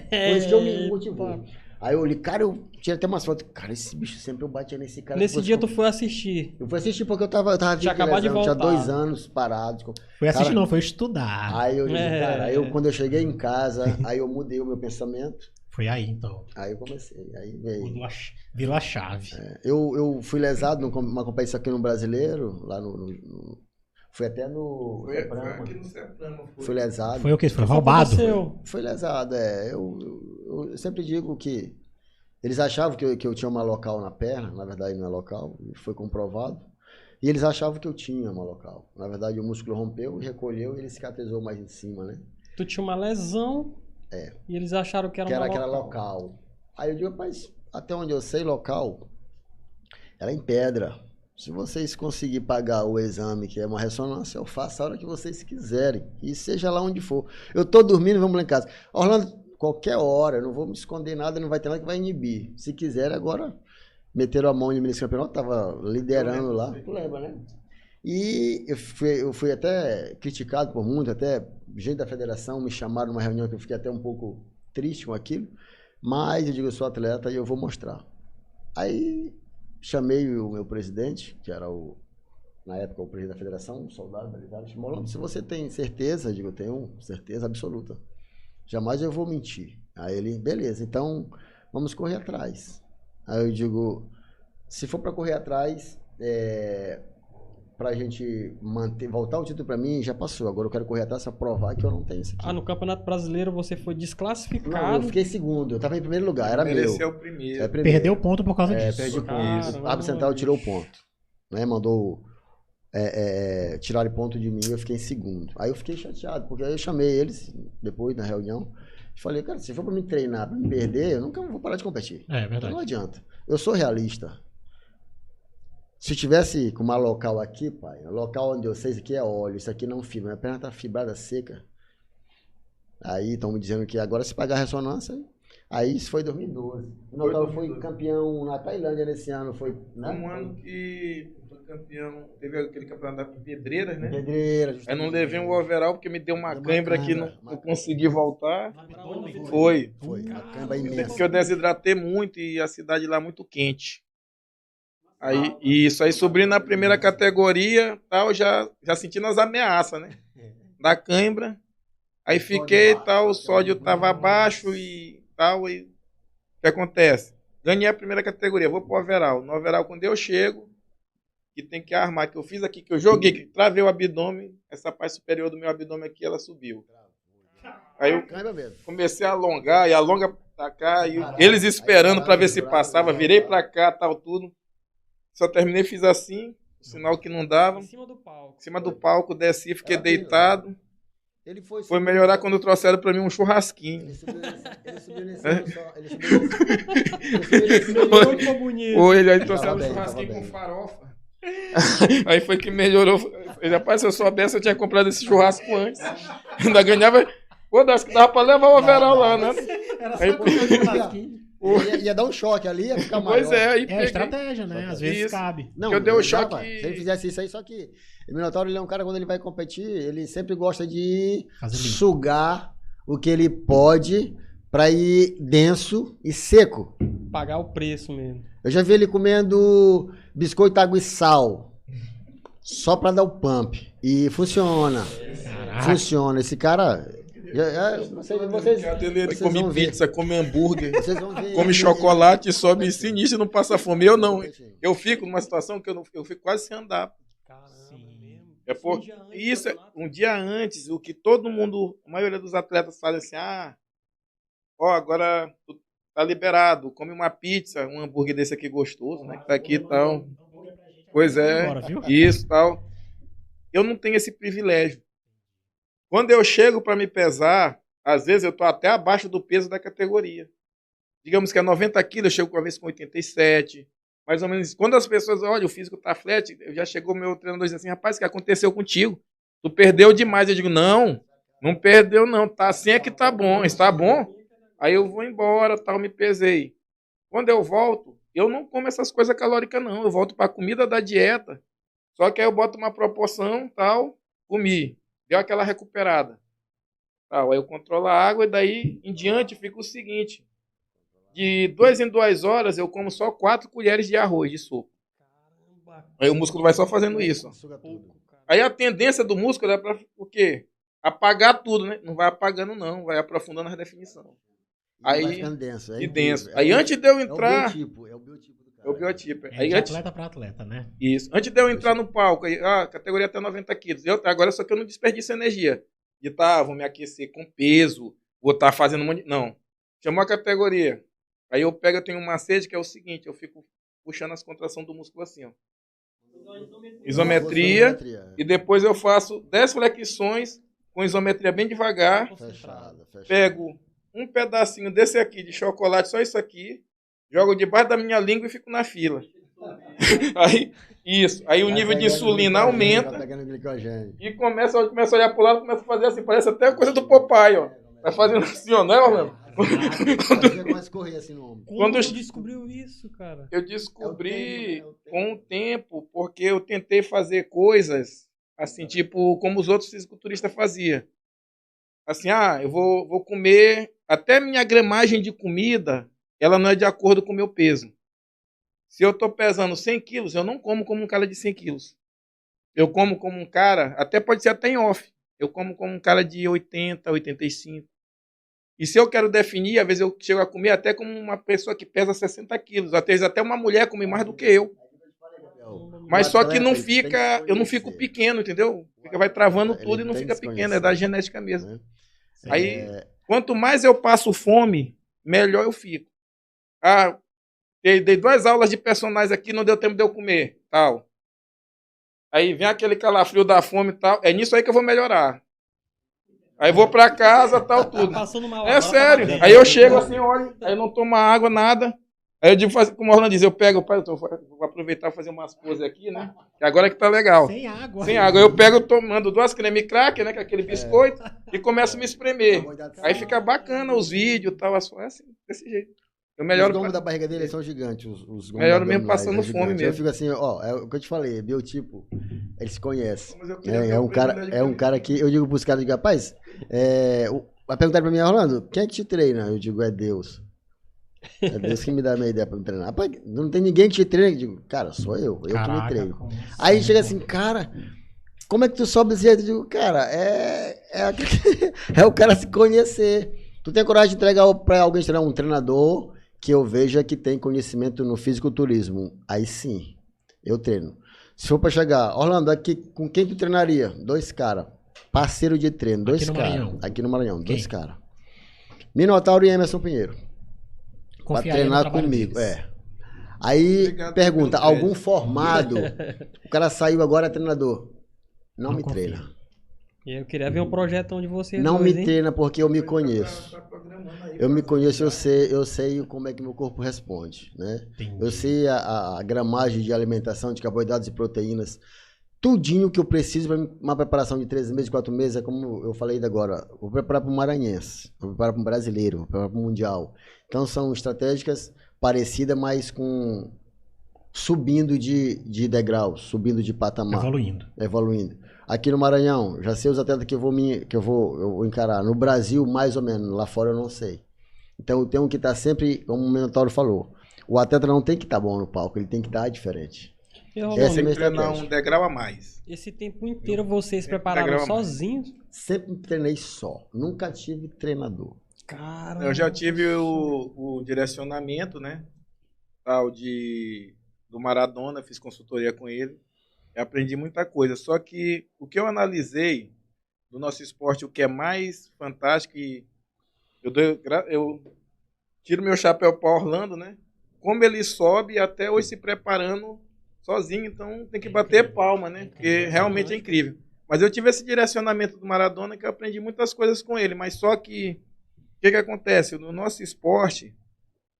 Speaker 5: Foi isso que eu me motivou. Aí eu olhei, cara, eu tinha até umas fotos. Cara, esse bicho sempre eu batia nesse cara.
Speaker 3: Nesse dia tu foi assistir.
Speaker 5: Eu fui assistir porque eu tava
Speaker 3: Tinha acabado de voltar.
Speaker 5: tinha 2 anos parado.
Speaker 2: Foi assistir
Speaker 5: Cara,
Speaker 2: não, foi estudar.
Speaker 5: Aí eu disse, cara, quando eu cheguei em casa, aí eu mudei o meu pensamento.
Speaker 2: Foi aí, então.
Speaker 5: Aí eu comecei, aí veio.
Speaker 2: Virou a chave.
Speaker 5: Eu fui lesado numa competição aqui no Brasileiro, lá fui até no
Speaker 4: Foi
Speaker 5: Seprama.
Speaker 4: aqui no Seprama.
Speaker 5: Fui lesado.
Speaker 2: Foi o quê? Foi roubado?
Speaker 5: Foi lesado, eu sempre digo que eles achavam que eu tinha uma local na perna, na verdade não é local, foi comprovado. E eles achavam que eu tinha uma local. Na verdade o músculo rompeu, recolheu e ele cicatrizou mais em cima, né?
Speaker 3: Tu tinha uma lesão e eles acharam que era
Speaker 5: aquela local. Aí eu digo, rapaz, até onde eu sei, local, ela é em pedra. Se vocês conseguirem pagar o exame, que é uma ressonância, eu faço a hora que vocês quiserem. E seja lá onde for. Eu tô dormindo, vamos lá em casa. Orlando, qualquer hora, eu não vou me esconder nada, não vai ter nada que vai inibir. Se quiser, agora, meteram a mão em mim nesse campeonato, tava liderando lá. Tu lembra, né? E eu fui até criticado por muito, até gente da federação me chamaram numa reunião que eu fiquei até um pouco triste com aquilo. Mas eu digo, eu sou atleta e eu vou mostrar. Aí chamei o meu presidente, que era o na época o presidente da federação, um soldado balizado, chamou lá, se você tem certeza, eu digo, eu tenho certeza absoluta. Jamais eu vou mentir. Aí ele, beleza, então vamos correr atrás. Aí eu digo, se for para correr atrás, pra gente voltar o título pra mim, já passou. Agora eu quero correr atrás pra provar que eu não tenho isso aqui.
Speaker 3: Ah, no Campeonato Brasileiro você foi
Speaker 5: Não,
Speaker 3: desclassificado.
Speaker 5: eu fiquei segundo, eu tava em primeiro lugar, era meu.
Speaker 4: Mereceu o primeiro.
Speaker 5: É primeiro.
Speaker 2: Perdeu ponto por causa disso.
Speaker 5: Perdi
Speaker 3: Caramba,
Speaker 5: ponto. O árbitro central tirou o ponto. Né? Mandou tirar ponto de mim, eu fiquei em segundo. Aí eu fiquei chateado, porque aí eu chamei eles depois na reunião e falei, cara, se for pra me treinar, pra me perder, eu nunca vou parar de competir.
Speaker 2: É
Speaker 5: Então
Speaker 2: verdade.
Speaker 5: não adianta. Eu sou realista. Se tivesse com uma local aqui, pai, o local onde eu sei, isso aqui é óleo, isso aqui não fibra, minha perna tá fibrada seca. Aí estão me dizendo que agora se pagar a ressonância, aí isso foi em 2012. O Minotauro foi campeão na Tailândia nesse ano, foi, né?
Speaker 4: Um ano que foi campeão, teve aquele campeonato de Pedreiras, né?
Speaker 5: Pedreira,
Speaker 4: Aí não levei um overall porque me deu uma cãibra que não consegui voltar.
Speaker 3: Abdômen.
Speaker 4: Foi.
Speaker 5: Foi, uma cãibra
Speaker 4: Porque
Speaker 5: imensa.
Speaker 4: eu desidratei muito e a cidade lá muito quente. Aí, isso aí subi na primeira categoria, tal, já sentindo as ameaças, né? Da cãibra. Aí fiquei, tal, o sódio tava baixo e tal, e o que acontece? Ganhei a primeira categoria, vou pro overall. No overall, quando eu chego, que tem que armar, que eu fiz aqui, que eu joguei, que travei o abdômen, essa parte superior do meu abdômen aqui, ela subiu. Aí eu
Speaker 5: Cãibra mesmo.
Speaker 4: comecei a alongar, e alonga pra cá, e eles esperando pra ver se passava, virei pra cá, tal, tudo. Só terminei, fiz assim, sinal que não dava.
Speaker 3: Em cima do palco.
Speaker 4: Em cima do palco, desci, fiquei deitado.
Speaker 5: Ele foi
Speaker 4: Foi melhorar quando trouxeram pra mim um churrasquinho.
Speaker 5: Ele subiu nesse ano só. Ele subiu nesse
Speaker 3: Não ficou bonito.
Speaker 4: Ou ele aí
Speaker 5: Tava
Speaker 4: trouxeram um
Speaker 5: bem,
Speaker 4: churrasquinho
Speaker 5: tava
Speaker 4: com
Speaker 5: bem.
Speaker 4: farofa. Aí foi que melhorou. Rapaz, se eu soubesse, eu tinha comprado esse churrasco antes. Ainda ganhava. Pô, das que dava pra levar o overall lá, né? Aí,
Speaker 5: Ia dar um choque ali, ia ficar maior.
Speaker 4: pois é, aí
Speaker 2: É a
Speaker 4: peguei.
Speaker 2: estratégia, né? Às vezes
Speaker 4: Isso.
Speaker 2: cabe.
Speaker 5: Não,
Speaker 4: Que eu dei o
Speaker 5: ele
Speaker 4: choque
Speaker 5: dava.
Speaker 4: e-
Speaker 5: Se ele fizesse isso aí, só que o Minotauro, ele é um cara, quando ele vai competir, ele sempre gosta de
Speaker 2: Fazer limpo.
Speaker 5: sugar o que ele pode pra ir denso e seco.
Speaker 3: Pagar o preço mesmo.
Speaker 5: Eu já vi ele comendo biscoito, água e sal. Só pra dar o pump. E funciona.
Speaker 2: Caraca.
Speaker 5: Funciona. Esse cara. Vocês
Speaker 4: Ele
Speaker 5: vocês
Speaker 4: come
Speaker 5: vão ver.
Speaker 4: pizza, come hambúrguer,
Speaker 5: Vocês vão ver.
Speaker 4: come chocolate, sobe sinistro e não passa fome. Eu não. Eu fico numa situação que eu fico quase sem andar.
Speaker 3: Caramba, mesmo.
Speaker 4: É por...
Speaker 3: Um dia antes do
Speaker 4: Isso,
Speaker 3: campeonato.
Speaker 4: um dia antes, o que todo mundo, a maioria dos atletas fazem assim, agora tu tá liberado, come uma pizza, um hambúrguer desse aqui gostoso, né, que tá aqui e tal. Pois é,
Speaker 2: Agora, viu?
Speaker 4: isso tal. Eu não tenho esse privilégio. Quando eu chego para me pesar, às vezes eu tô até abaixo do peso da categoria. Digamos que é 90 quilos, eu chego uma vez com 87, mais ou menos isso. Quando as pessoas olham, o físico tá flat, já chegou meu treinador e diz assim, rapaz, o que aconteceu contigo? Tu perdeu demais. Eu digo, não perdeu não, tá assim é que tá bom, está bom? Aí eu vou embora, tal, me pesei. Quando eu volto, eu não como essas coisas calóricas não, eu volto para comida da dieta. Só que aí eu boto uma proporção, tal, comi, deu aquela recuperada. Tal, aí eu controlo a água e daí em diante fica o seguinte, de 2 em 2 horas eu como só 4 colheres de arroz de sopa.
Speaker 3: Caramba,
Speaker 4: Aí o músculo vai só fazendo isso. ó.
Speaker 5: Suga tudo.
Speaker 3: pouco, cara.
Speaker 4: Aí a tendência do músculo é para o quê? Apagar tudo, né? Não vai apagando não, vai aprofundando a definição. Aí-
Speaker 5: Vai ficando denso.
Speaker 4: E
Speaker 5: incrível.
Speaker 4: denso. Aí antes de eu
Speaker 5: É o
Speaker 4: entrar,
Speaker 5: biotipo. É o biotipo do cara.
Speaker 4: é o biotipo.
Speaker 2: É
Speaker 4: Aí
Speaker 2: de
Speaker 4: antes,
Speaker 2: atleta pra atleta, né?
Speaker 4: isso. Antes de eu entrar no palco, aí, categoria até 90 quilos. Agora só que eu não desperdiço energia. De vou me aquecer com peso, vou estar fazendo um monte. Não. Chamou a categoria. Aí eu tenho um macete que é o seguinte, eu fico puxando as contrações do músculo assim, ó. Isometria. E depois eu faço 10 flexões com isometria bem devagar.
Speaker 5: Fechado.
Speaker 4: Pego um pedacinho desse aqui de chocolate, só isso aqui, jogo debaixo da minha língua e fico na fila. Aí, isso. Aí o nível de insulina aumenta.
Speaker 5: Vai pegando glicogênio.
Speaker 4: E começa a olhar pro lado, começa a fazer assim, parece até a coisa do Popeye, ó. Vai fazendo assim, ó, não é, Orlando?
Speaker 5: Fazia mais correr assim no ombro.
Speaker 3: Como
Speaker 4: Quando
Speaker 3: tu descobriu isso, cara?
Speaker 4: Eu descobri
Speaker 5: É o tempo.
Speaker 4: com o tempo, porque eu tentei fazer coisas, assim, tipo, como os outros fisiculturistas faziam. Assim, eu vou comer, até minha gramagem de comida, ela não é de acordo com o meu peso. Se eu tô pesando 100 quilos, eu não como um cara de 100 quilos. Eu como um cara, até pode ser até em off, eu como um cara de 80, 85. E se eu quero definir, às vezes eu chego a comer até como uma pessoa que pesa 60 quilos. Às vezes até uma mulher come mais do que eu. Mas só que não fica, eu não fico pequeno, entendeu? Vai travando tudo e não fica pequeno, é da genética mesmo. Aí, quanto mais eu passo fome, melhor eu fico. Ah, dei 2 aulas de personagens aqui, não deu tempo de eu comer, tal. Aí vem aquele calafrio da fome e tal. É nisso aí que eu vou melhorar. Aí vou pra casa, tal, tudo.
Speaker 3: Passando mal.
Speaker 4: É sério. Aí eu chego assim, olho, aí eu não tomo água, nada. Aí eu digo, como o Orlando diz, eu pego, pai, vou aproveitar e fazer umas poses aqui, né? Que agora que tá legal.
Speaker 2: Sem água.
Speaker 4: Sem água. Eu pego, tomando 2 creme cracker, né? Com aquele biscoito, e começo a me espremer. Aí fica bacana os vídeos e tal, assim, desse jeito. Eu melhoro.
Speaker 5: Os gomos da barriga dele são gigantes. Os gomos
Speaker 4: Melhoro mesmo
Speaker 5: abdominais,
Speaker 4: passando fome
Speaker 5: gigante.
Speaker 4: mesmo.
Speaker 5: Eu fico assim, ó, é o que eu te falei, biotipo, ele se conhece.
Speaker 4: Mas eu queria ter
Speaker 5: É um
Speaker 4: oportunidade
Speaker 5: cara que, eu digo pros caras, rapaz, vai perguntar pra mim, Orlando, quem é que te treina? Eu digo, é Deus. É Deus que me dá a minha ideia pra me treinar. Rapaz, não tem ninguém que te treine. Eu digo, cara, sou eu que me treino. Aí chega assim, cara, como é que tu sobe desse jeito? Eu digo, cara, é o cara se conhecer. Tu tem coragem de entregar pra alguém treinar um treinador que eu veja que tem conhecimento no fisiculturismo. Aí sim, eu treino. Se for pra chegar, Orlando, aqui com quem tu treinaria? 2 caras. Parceiro de treino, 2 caras. Aqui no Maranhão, 2 caras. Minotauro e Emerson Pinheiro. Pra treinar comigo. Aí
Speaker 4: Obrigado
Speaker 5: pergunta,
Speaker 4: pelo
Speaker 5: algum formado? O cara saiu agora é treinador. Não me
Speaker 2: confia.
Speaker 5: treina.
Speaker 3: Eu queria ver um projetão de vocês
Speaker 5: Não
Speaker 3: dois,
Speaker 5: me
Speaker 3: hein?
Speaker 5: treina porque eu me conheço. Eu me conheço, eu sei como é que meu corpo responde, né?
Speaker 2: Entendi.
Speaker 5: Eu sei a gramagem de alimentação, de carboidratos e proteínas. Tudinho que eu preciso para uma preparação de 3 meses, 4 meses, é como eu falei agora. Vou preparar para o maranhense, vou preparar para um brasileiro, vou preparar para o mundial. Então são estratégicas parecidas, mas subindo de degraus, subindo de patamar. Evoluindo. Aqui no Maranhão, já sei os atletas que eu vou encarar. No Brasil, mais ou menos. Lá fora eu não sei. Então eu tenho que estar sempre, como o Minotauro falou, o atleta não tem que estar bom no palco, ele tem que estar diferente.
Speaker 3: E, Rolando,
Speaker 5: Essa é a minha
Speaker 4: Treinar
Speaker 5: estratégia.
Speaker 4: um degrau a mais.
Speaker 3: esse tempo inteiro vocês prepararam
Speaker 4: grama.
Speaker 3: sozinhos?
Speaker 5: Sempre treinei só. Nunca tive treinador.
Speaker 3: Caramba.
Speaker 4: Eu já tive o direcionamento, né? Tal do Maradona, fiz consultoria com ele. Eu aprendi muita coisa. Só que o que eu analisei do nosso esporte, o que é mais fantástico, e eu tiro meu chapéu para Orlando, né? Como ele sobe até hoje se preparando sozinho, então tem que bater palma, né? Porque realmente é incrível. Mas eu tive esse direcionamento do Maradona que eu aprendi muitas coisas com ele, mas só que o que acontece? No nosso esporte,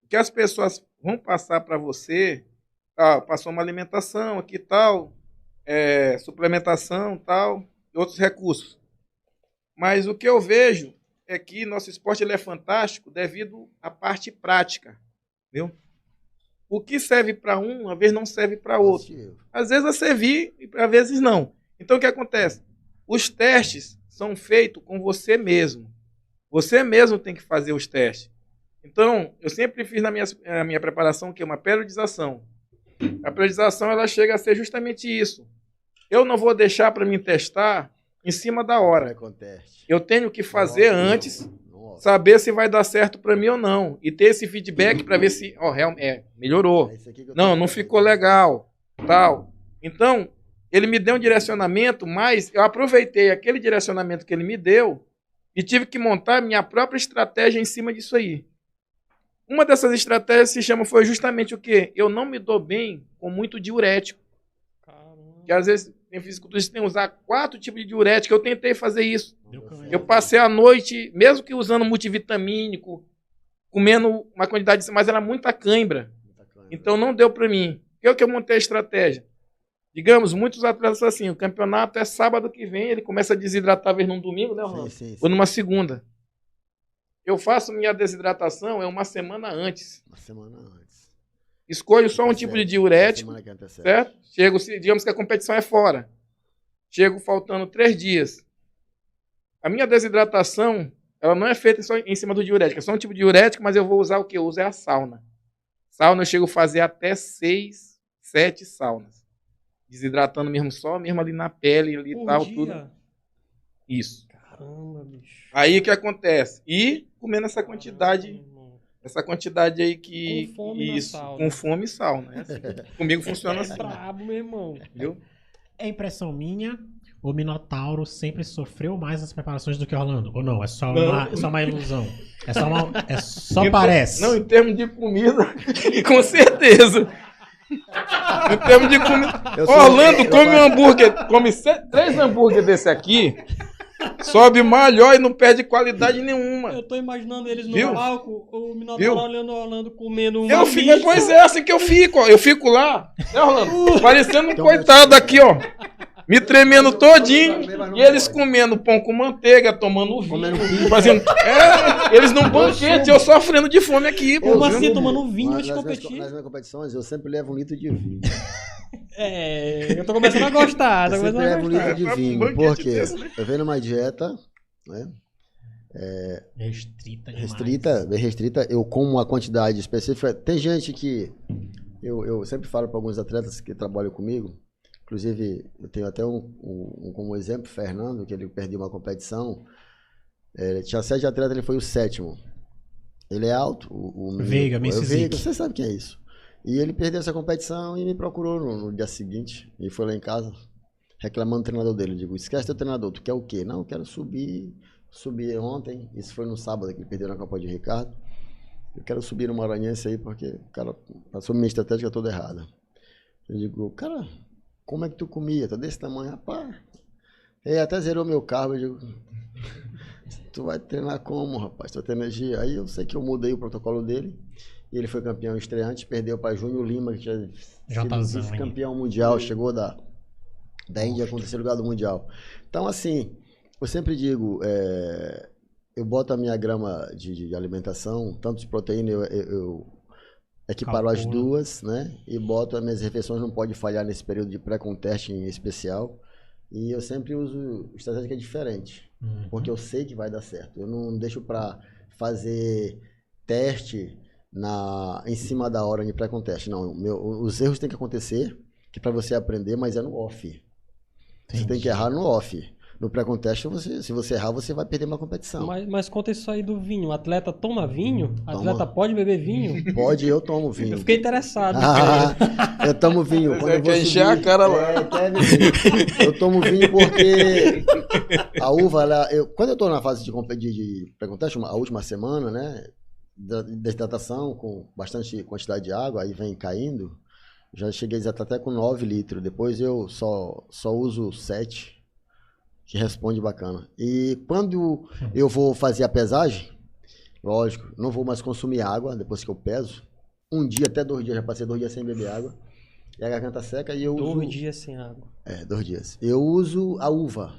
Speaker 4: o que as pessoas vão passar para você, passou uma alimentação aqui e tal, suplementação tal, e outros recursos. Mas o que eu vejo é que nosso esporte ele é fantástico devido à parte prática, viu? O que serve para um, às vezes não serve para outro. Às vezes vai servir e às vezes não. Então o que acontece? Os testes são feitos com você mesmo. Você mesmo tem que fazer os testes. Então, eu sempre fiz na minha preparação que é uma periodização. A periodização ela chega a ser justamente isso. Eu não vou deixar para me testar em cima da hora. Eu tenho que fazer antes, saber se vai dar certo para mim ou não. E ter esse feedback para ver se realmente melhorou. Não ficou legal. Tal. Então, ele me deu um direcionamento, mas eu aproveitei aquele direcionamento que ele me deu e tive que montar minha própria estratégia em cima disso aí. Uma dessas estratégias foi justamente o quê? Eu não me dou bem com muito diurético. Que às vezes tem fisiculturista que tem que usar 4 tipos de diurético. Eu tentei fazer isso. Eu passei a noite, mesmo que usando multivitamínico, comendo uma quantidade, mas era muita cãibra. Então não deu para mim. Eu que montei a estratégia. Digamos, muitos atletas assim, o campeonato é sábado que vem, ele começa a desidratar talvez num domingo, né, Orlando?
Speaker 5: Sim.
Speaker 4: Ou numa segunda. Eu faço minha desidratação uma semana antes. Escolho só um tipo de diurético, certo? Chego, digamos que a competição é fora. Chego faltando 3 dias. A minha desidratação, ela não é feita só em cima do diurético. É só um tipo de diurético, mas eu vou usar o que eu uso é a sauna. Sauna eu chego a fazer até 6, 7 saunas. desidratando mesmo, só mesmo ali na pele ali e
Speaker 3: Por
Speaker 4: tal,
Speaker 3: dia?
Speaker 4: tudo. Isso.
Speaker 3: Caramba, bicho.
Speaker 4: Aí o que acontece? E comendo essa
Speaker 3: Caramba,
Speaker 4: quantidade
Speaker 3: irmão.
Speaker 4: aí que.
Speaker 3: Com fome na
Speaker 4: isso,
Speaker 3: sal,
Speaker 4: com
Speaker 3: né?
Speaker 4: fome e sal, né? Assim, comigo funciona
Speaker 3: É
Speaker 4: assim,
Speaker 3: brabo, meu irmão.
Speaker 4: viu?
Speaker 2: É impressão minha, o Minotauro sempre sofreu mais nas preparações do que Orlando? Ou não? É só,
Speaker 4: Não.
Speaker 2: é só uma ilusão? Só
Speaker 4: Em ter-
Speaker 2: parece?
Speaker 4: Não, em termos de comida, com certeza. Em termos de comida.
Speaker 5: Eu sou-
Speaker 4: Orlando
Speaker 5: eu
Speaker 4: come
Speaker 5: faço-
Speaker 4: um hambúrguer, come 3 hambúrguer desse aqui, sobe melhor e não perde qualidade nenhuma.
Speaker 3: Eu tô imaginando eles no
Speaker 4: Viu?
Speaker 3: palco, o Minotauro
Speaker 4: Viu?
Speaker 3: olhando o Orlando comendo uma
Speaker 4: Eu fico,
Speaker 3: pizza.
Speaker 4: pois é, assim que eu fico, ó. Eu fico lá, né, Orlando? Parecendo um
Speaker 5: Então,
Speaker 4: coitado aqui, ó. Me tremendo todinho. E eles comendo pão com manteiga, tomando
Speaker 5: Comendo
Speaker 4: vinho,
Speaker 5: pizza.
Speaker 4: fazendo. Eles num banquete, eu sofrendo de fome aqui, pô.
Speaker 3: Como
Speaker 4: viu?
Speaker 3: assim, tomando vinho antes de
Speaker 5: Nas minhas-
Speaker 3: competir?
Speaker 5: Nas minhas competições, eu sempre levo um litro de vinho.
Speaker 3: É, eu tô começando a gostar,
Speaker 5: Eu
Speaker 3: tô
Speaker 5: sempre
Speaker 3: começando a
Speaker 5: levo um
Speaker 3: gostar.
Speaker 5: litro de
Speaker 4: É, um
Speaker 5: vinho,
Speaker 4: banquete
Speaker 5: porque
Speaker 4: desse, né?
Speaker 5: eu venho numa dieta, né?
Speaker 2: Restrita demais.
Speaker 5: Restrita, bem restrita, eu como uma quantidade específica. Tem gente que eu sempre falo para alguns atletas que trabalham comigo, inclusive eu tenho até como exemplo, Fernando, que ele perdeu uma competição. Tinha 7 atletas, ele foi o 7º. Ele é alto, o menino-
Speaker 2: Veiga,
Speaker 5: o
Speaker 2: Mrs.
Speaker 5: Veiga,
Speaker 2: Zic.
Speaker 5: você sabe quem é isso. E ele perdeu essa competição e me procurou no dia seguinte, e foi lá em casa reclamando do treinador dele. Eu digo, esquece teu treinador, tu quer o quê? Não, eu quero subir ontem, isso foi no sábado que ele perdeu na Copa de Ricardo. Eu quero subir no Maranhense aí porque o cara passou minha estratégia toda errada. Eu digo, cara, como é que tu comia? Tá desse tamanho, rapaz. Ele até zerou meu carro, eu digo, tu vai treinar como, rapaz? Tu tem energia? Aí eu sei que eu mudei o protocolo dele. E ele foi campeão estreante, perdeu para Júnior Lima, que tinha
Speaker 2: Jazão,
Speaker 5: sido
Speaker 2: hein?
Speaker 5: campeão mundial, chegou da Índia com o 3º lugar do mundial. Então, assim, eu sempre digo, eu boto a minha grama de alimentação, tanto de proteína, eu equiparo as
Speaker 2: Calcula.
Speaker 5: duas, né? E boto as minhas refeições, não pode falhar nesse período de pré-contest em especial. E eu sempre uso estratégia que é diferente, porque eu sei que vai dar certo. Eu não deixo para fazer teste em cima da hora de pré-contest. Não, os erros têm que acontecer, que para você aprender, mas é no off. Você tem que errar no off. No pré-contest, se você errar, você vai perder uma competição.
Speaker 3: Mas conta isso aí do vinho. O atleta toma vinho? O
Speaker 5: Toma.
Speaker 3: atleta pode beber vinho?
Speaker 5: Pode, eu tomo vinho.
Speaker 3: Eu fiquei interessado.
Speaker 5: Eu tomo vinho. Quando eu vou
Speaker 4: quer encher a
Speaker 5: subir,
Speaker 4: cara lá.
Speaker 5: quer beber. Eu tomo vinho porque a uva, quando eu tô na fase de pré-contest, a última semana, né? Da desidratação, com bastante quantidade de água, aí vem caindo. Já cheguei até com 9 litros. Depois eu só uso 7, que responde bacana. E quando eu vou fazer a pesagem, lógico, não vou mais consumir água depois que eu peso. Um dia, até 2 dias, já passei 2 dias sem beber água. E a garganta seca e eu uso...
Speaker 3: 2 dias sem água.
Speaker 5: 2 dias. Eu uso a uva.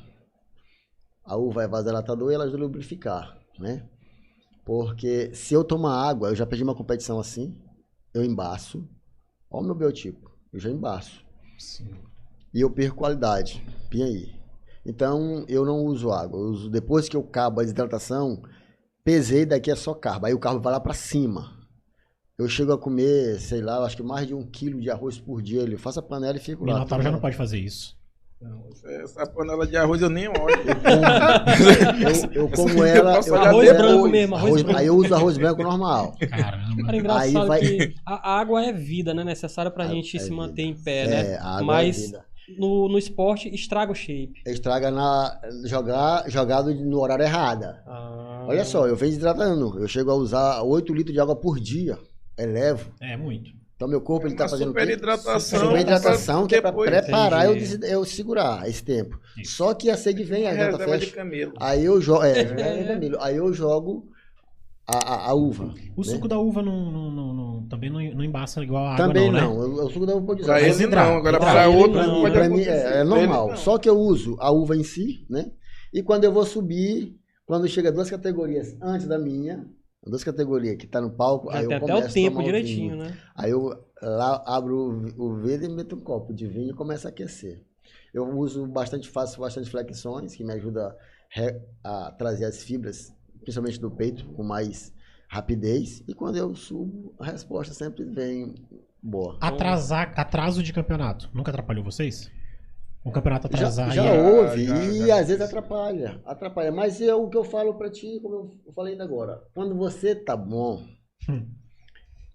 Speaker 5: A uva é vasodilatador e ela ajuda a lubrificar, né? Porque se eu tomar água, eu já perdi uma competição assim, eu embaço. Olha o meu biotipo, eu já embaço.
Speaker 2: Sim.
Speaker 5: E eu perco qualidade. Pinha aí. Então, eu não uso água. Eu uso, depois que eu acabo a desidratação, pesei, daqui é só carbo. Aí o carbo vai lá pra cima. Eu chego a comer, sei lá, eu acho que mais de 1 quilo de arroz por dia. Eu faço a panela e fico lá.
Speaker 2: Minotauro já não pode fazer isso.
Speaker 4: Essa panela de arroz eu nem olho.
Speaker 5: Eu como ela.
Speaker 4: posso
Speaker 5: eu
Speaker 4: olhar
Speaker 5: como
Speaker 3: Arroz
Speaker 5: ela-
Speaker 3: branco mesmo, arroz branco.
Speaker 5: Aí eu uso arroz branco normal.
Speaker 2: Caramba.
Speaker 3: Cara, engraçado
Speaker 5: Aí vai-
Speaker 3: que a água é vida, né? Necessária pra gente se
Speaker 5: vida.
Speaker 3: manter em pé, né?
Speaker 5: A água
Speaker 3: Mas
Speaker 5: é vida.
Speaker 3: no esporte estraga o shape.
Speaker 5: Estraga jogado no horário errado.
Speaker 3: Ah.
Speaker 5: Olha só, eu venho desidratando. Eu chego a usar 8 litros de água por dia. Elevo.
Speaker 2: É muito.
Speaker 5: Então meu corpo ele tá
Speaker 4: Uma
Speaker 5: fazendo o quê?
Speaker 4: superidratação.
Speaker 5: Superidratação, que é pra
Speaker 4: Depois-
Speaker 5: preparar
Speaker 2: Entendi.
Speaker 5: eu segurar esse tempo.
Speaker 2: Isso.
Speaker 5: Só que a sede vem, a garganta
Speaker 4: Reserva de
Speaker 5: fecha.
Speaker 4: camelo.
Speaker 5: Aí eu jogo. Aí eu jogo a uva.
Speaker 2: O suco da uva também não embaça igual a água,
Speaker 5: Também
Speaker 2: não, né?
Speaker 5: não. O suco da uva pode usar.
Speaker 4: Pra
Speaker 5: Mas
Speaker 4: ele
Speaker 2: hidrata.
Speaker 4: não, agora
Speaker 2: Hidrata.
Speaker 4: pra
Speaker 3: Ele
Speaker 4: outro
Speaker 3: não.
Speaker 4: pode
Speaker 5: pra mim
Speaker 4: acontecer.
Speaker 5: é normal.
Speaker 4: Ele não.
Speaker 5: Só que eu uso a uva em si, né? E quando eu vou subir, quando chega 2 categorias antes da minha, 2 categorias que tá no palco,
Speaker 3: Já
Speaker 5: aí
Speaker 3: tem
Speaker 5: eu
Speaker 3: até
Speaker 5: começo
Speaker 3: o
Speaker 5: a
Speaker 3: tempo
Speaker 5: tomar
Speaker 3: direitinho,
Speaker 5: vinho.
Speaker 3: né?
Speaker 5: Aí eu lá abro o vidro e meto um copo de vinho e começo a aquecer. Eu uso faço bastante flexões, que me ajuda a trazer as fibras, principalmente do peito, com mais rapidez. E quando eu subo, a resposta sempre vem boa.
Speaker 2: Atraso de campeonato. Nunca atrapalhou vocês? O campeonato atrasar.
Speaker 5: Já
Speaker 2: e-
Speaker 5: houve,
Speaker 4: já,
Speaker 5: e
Speaker 4: já.
Speaker 5: às vezes atrapalha. Mas é o que eu falo pra ti, como eu falei ainda agora. Quando você tá bom,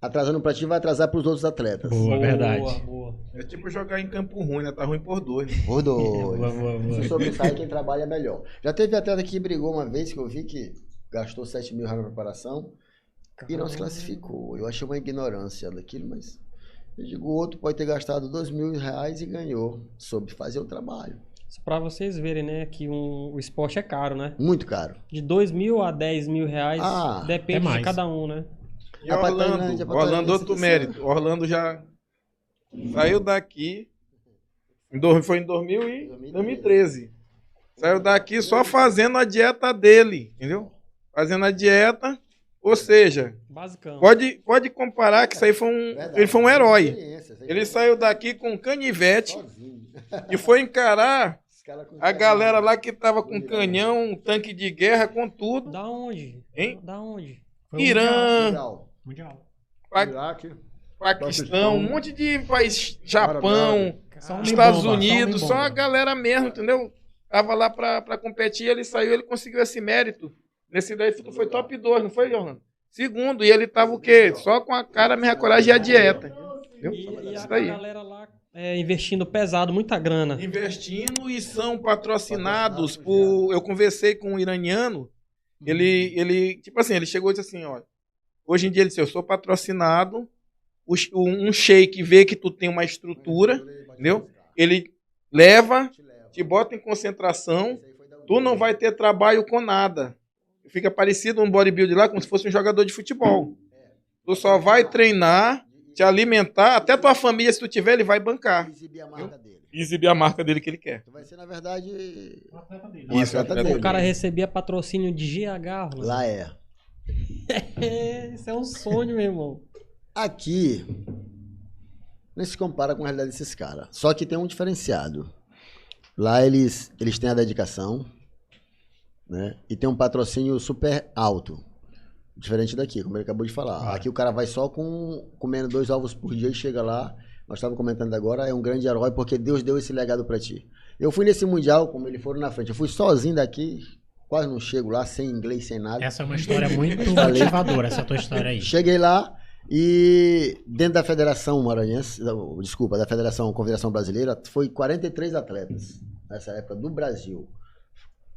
Speaker 5: atrasando pra ti vai atrasar pros outros atletas.
Speaker 2: Boa, verdade.
Speaker 3: Boa.
Speaker 4: É tipo jogar em campo ruim, né? Tá ruim por dois. Né?
Speaker 5: Por dois.
Speaker 2: Boa.
Speaker 5: Se sobressai quem trabalha melhor. Já teve atleta que brigou uma vez, que eu vi que gastou 7 mil reais na preparação e não se classificou. Eu achei uma ignorância daquilo, mas eu digo, o outro pode ter gastado 2 mil reais e ganhou. Soube fazer o trabalho.
Speaker 3: Isso pra vocês verem, né, que o esporte é caro, né?
Speaker 5: Muito caro.
Speaker 3: De 2 mil a 10 mil reais,
Speaker 5: Ah,
Speaker 3: depende
Speaker 2: é mais.
Speaker 3: de cada um, né?
Speaker 4: E
Speaker 5: A
Speaker 4: Orlando,
Speaker 5: Tailândia, pra
Speaker 4: Orlando
Speaker 5: Tailândia,
Speaker 4: outro
Speaker 5: isso
Speaker 4: mérito. Orlando já saiu daqui, foi em 2013. Saiu daqui só fazendo a dieta dele, entendeu? Fazendo a dieta, ou seja,
Speaker 3: Basicão.
Speaker 4: pode comparar que isso aí
Speaker 5: Verdade.
Speaker 4: ele foi um herói.
Speaker 5: Experiência,
Speaker 4: Ele saiu daqui com um canivete
Speaker 5: sozinho.
Speaker 4: e foi encarar
Speaker 5: Os cara com
Speaker 4: a galera lá que tava com canhão, um tanque de guerra, com tudo.
Speaker 3: Da onde?
Speaker 4: Hein?
Speaker 3: Da onde?
Speaker 2: Foi o
Speaker 4: Irã,
Speaker 5: Mundial.
Speaker 2: Mundial.
Speaker 5: Iraque.
Speaker 4: Paquistão, um monte de país, Japão,
Speaker 2: Só um
Speaker 4: Estados
Speaker 2: limbomba,
Speaker 4: Unidos,
Speaker 2: só um
Speaker 4: só a
Speaker 2: limbomba.
Speaker 4: galera mesmo, entendeu? Tava lá pra competir, ele saiu, ele conseguiu esse mérito. Nesse daí tu foi top 2, não foi, Orlando? Segundo, e ele tava o quê? Só com a cara, a minha coragem e a dieta. Entendeu?
Speaker 3: E
Speaker 4: Isso
Speaker 3: a
Speaker 4: daí.
Speaker 3: galera lá investindo pesado, muita grana.
Speaker 4: Investindo e são patrocinados por... Eu conversei com um iraniano, ele tipo assim, ele chegou e disse assim, olha, hoje em dia ele disse, eu sou patrocinado, um sheik vê que tu tem uma estrutura, entendeu? Ele leva, te bota em concentração, tu não vai ter trabalho com nada. Fica parecido um bodybuilder lá como se fosse um jogador de futebol. Tu só vai treinar, te alimentar, até tua família, se tu tiver, ele vai bancar.
Speaker 5: Exibir a marca dele.
Speaker 4: E exibir a marca dele que ele quer.
Speaker 5: Tu vai ser, na verdade,
Speaker 4: Isso,
Speaker 5: atleta
Speaker 4: atleta
Speaker 5: dele.
Speaker 3: O cara recebia patrocínio de GH, mano.
Speaker 5: Lá é.
Speaker 3: Isso é um sonho, meu irmão.
Speaker 5: Aqui, não se compara com a realidade desses caras. Só que tem um diferenciado. Lá eles têm a dedicação, né? E tem um patrocínio super alto. Diferente daqui, como ele acabou de falar. Aqui o cara vai só comendo 2 ovos por dia e chega lá. Nós estávamos comentando agora, é um grande herói porque Deus deu esse legado pra ti. Eu fui nesse Mundial, como eles foram na frente. Eu fui sozinho daqui, quase não chego lá, sem inglês, sem nada.
Speaker 2: Essa é uma história muito motivadora, essa tua história aí.
Speaker 5: Cheguei lá e dentro da Federação Maranhense, desculpa, da Federação Confederação Brasileira, foi 43 atletas nessa época do Brasil,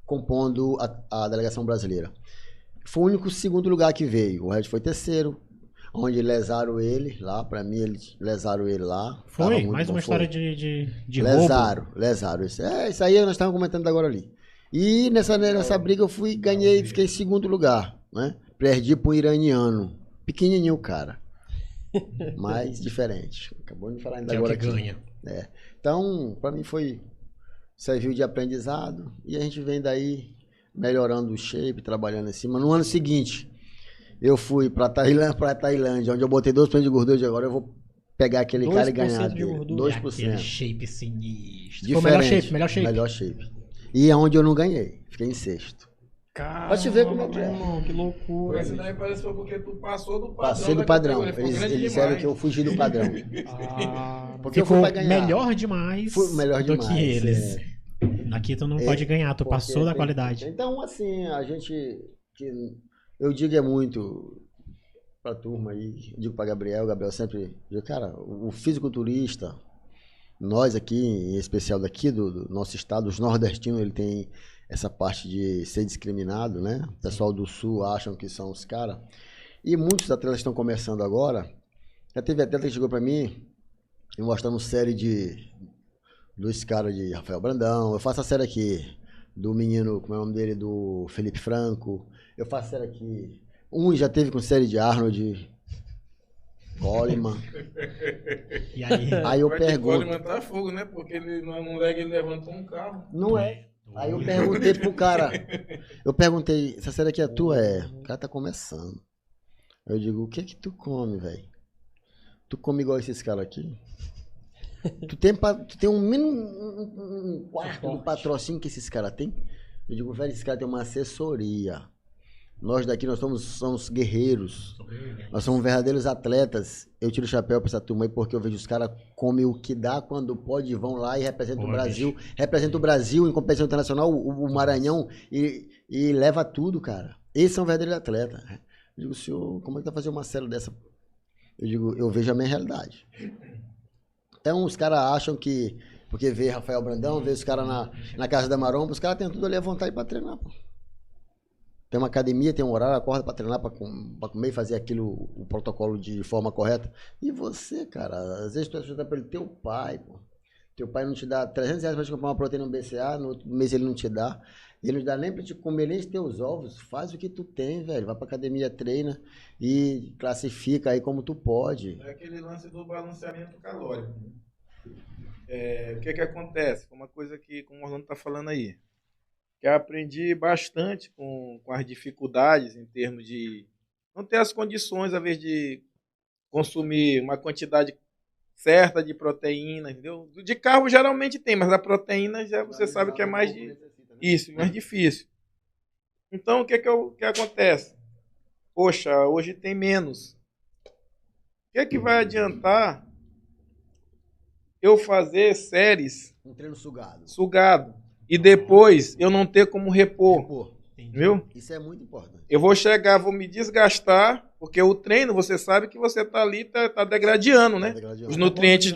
Speaker 5: compondo a delegação brasileira. Foi o único segundo lugar que veio. O resto foi terceiro, onde lesaram ele lá. Pra mim, eles lesaram ele lá.
Speaker 2: Foi?
Speaker 5: Tava muito
Speaker 2: Mais
Speaker 5: bom,
Speaker 2: uma
Speaker 5: foi.
Speaker 2: história de roubo.
Speaker 5: Lesaram. Isso aí nós estávamos comentando agora ali. E nessa briga eu ganhei, fiquei em segundo lugar, né? Perdi para um iraniano. Pequenininho o cara. Mas diferente. Acabou de falar ainda
Speaker 2: Que é o
Speaker 5: agora
Speaker 2: que
Speaker 5: aqui.
Speaker 2: ganha.
Speaker 5: Então, para mim serviu de aprendizado e a gente vem daí melhorando o shape, trabalhando em cima. No ano seguinte, eu fui para Tailândia, onde eu botei 2% de gordura, e agora eu vou pegar aquele cara e
Speaker 3: 2%
Speaker 5: ganhar
Speaker 3: de
Speaker 5: dele.
Speaker 3: gordura.
Speaker 5: 2%.
Speaker 2: Aquele shape sinistro. Foi o
Speaker 5: Diferente.
Speaker 2: melhor shape.
Speaker 5: Melhor shape. E é onde eu não ganhei. Fiquei em sexto.
Speaker 3: Pra
Speaker 5: te ver como é que é.
Speaker 3: Irmão, que loucura.
Speaker 4: Esse daí parece que foi porque tu passou do padrão.
Speaker 5: Passei do
Speaker 4: da
Speaker 5: padrão.
Speaker 4: categoria, ficou grande
Speaker 5: Eles disseram
Speaker 4: demais.
Speaker 5: que eu fugi do padrão. Porque eu
Speaker 2: Ficou
Speaker 5: fui pra ganhar.
Speaker 2: melhor demais
Speaker 5: Fui melhor
Speaker 2: do
Speaker 5: demais,
Speaker 2: que eles. Aqui tu não pode ganhar, tu
Speaker 5: Porque
Speaker 2: passou da
Speaker 5: tem-
Speaker 2: qualidade.
Speaker 5: Então, assim, a gente. Eu digo é muito pra turma aí, eu digo pra Gabriel sempre. Digo, cara, o fisiculturista, nós aqui, em especial daqui do nosso estado, os nordestinos, ele tem essa parte de ser discriminado, né? O pessoal do sul acham que são os caras. E muitos atletas estão começando agora. Já teve atleta que chegou pra mim e mostrando série dos caras de Rafael Brandão. Eu faço a série aqui do menino, como é o nome dele, do Felipe Franco. Eu faço a série aqui. Já teve com série de Arnold, Coleman.
Speaker 2: E aí,
Speaker 5: Aí eu
Speaker 4: Vai de
Speaker 5: pergunto.
Speaker 4: Coleman tá fogo, né? Porque ele não lega, ele levantou um carro.
Speaker 5: Não é. Aí eu perguntei pro cara. Eu perguntei, essa série aqui é tua? É. O cara tá começando. Aí eu digo, o que que tu come, velho? Tu come igual esses caras aqui? Tu tem um mínimo um quarto do patrocínio que esses caras têm? Eu digo, velho, esses caras têm uma assessoria. Nós daqui, nós somos guerreiros. Nós somos verdadeiros atletas. Eu tiro o chapéu pra essa turma aí, porque eu vejo os caras comem o que dá quando pode, vão lá e representam o Brasil. Representa o Brasil em competição internacional, o Maranhão, e leva tudo, cara. Esse é um verdadeiro atleta. Eu digo, senhor, como é que tá fazendo uma célula dessa? Eu digo, eu vejo a minha realidade. Então, os caras acham que, porque vê Rafael Brandão, vê os caras na Casa da Maromba, os caras têm tudo ali à vontade pra treinar, pô. Tem uma academia, tem um horário, acorda pra treinar, pra comer e fazer aquilo, o protocolo de forma correta. E você, cara, às vezes tu está pelo teu pai, pô. Teu pai não te dá R$300 pra te comprar uma proteína no BCA, no outro mês ele não te dá. Ele não dá nem pra te comer nem os teus ovos. Faz o que tu tem, velho. Vai pra academia, treina e classifica aí como tu pode.
Speaker 4: É aquele lance do balanceamento calórico. O que acontece? Uma coisa que, como o Orlando tá falando aí, que eu aprendi bastante com as dificuldades em termos de não ter as condições, às vezes, de consumir uma quantidade certa de proteína, entendeu? De carbo geralmente tem, mas a proteína já você sabe que é mais mais difícil. Então, o que acontece? Poxa, hoje tem menos. O que vai adiantar eu fazer séries
Speaker 5: Um treino sugado.
Speaker 4: E depois eu não ter como repor, viu?
Speaker 5: Isso é muito importante.
Speaker 4: Eu vou chegar, vou me desgastar, porque o treino, você sabe que você tá ali, tá degradando, né? Os nutrientes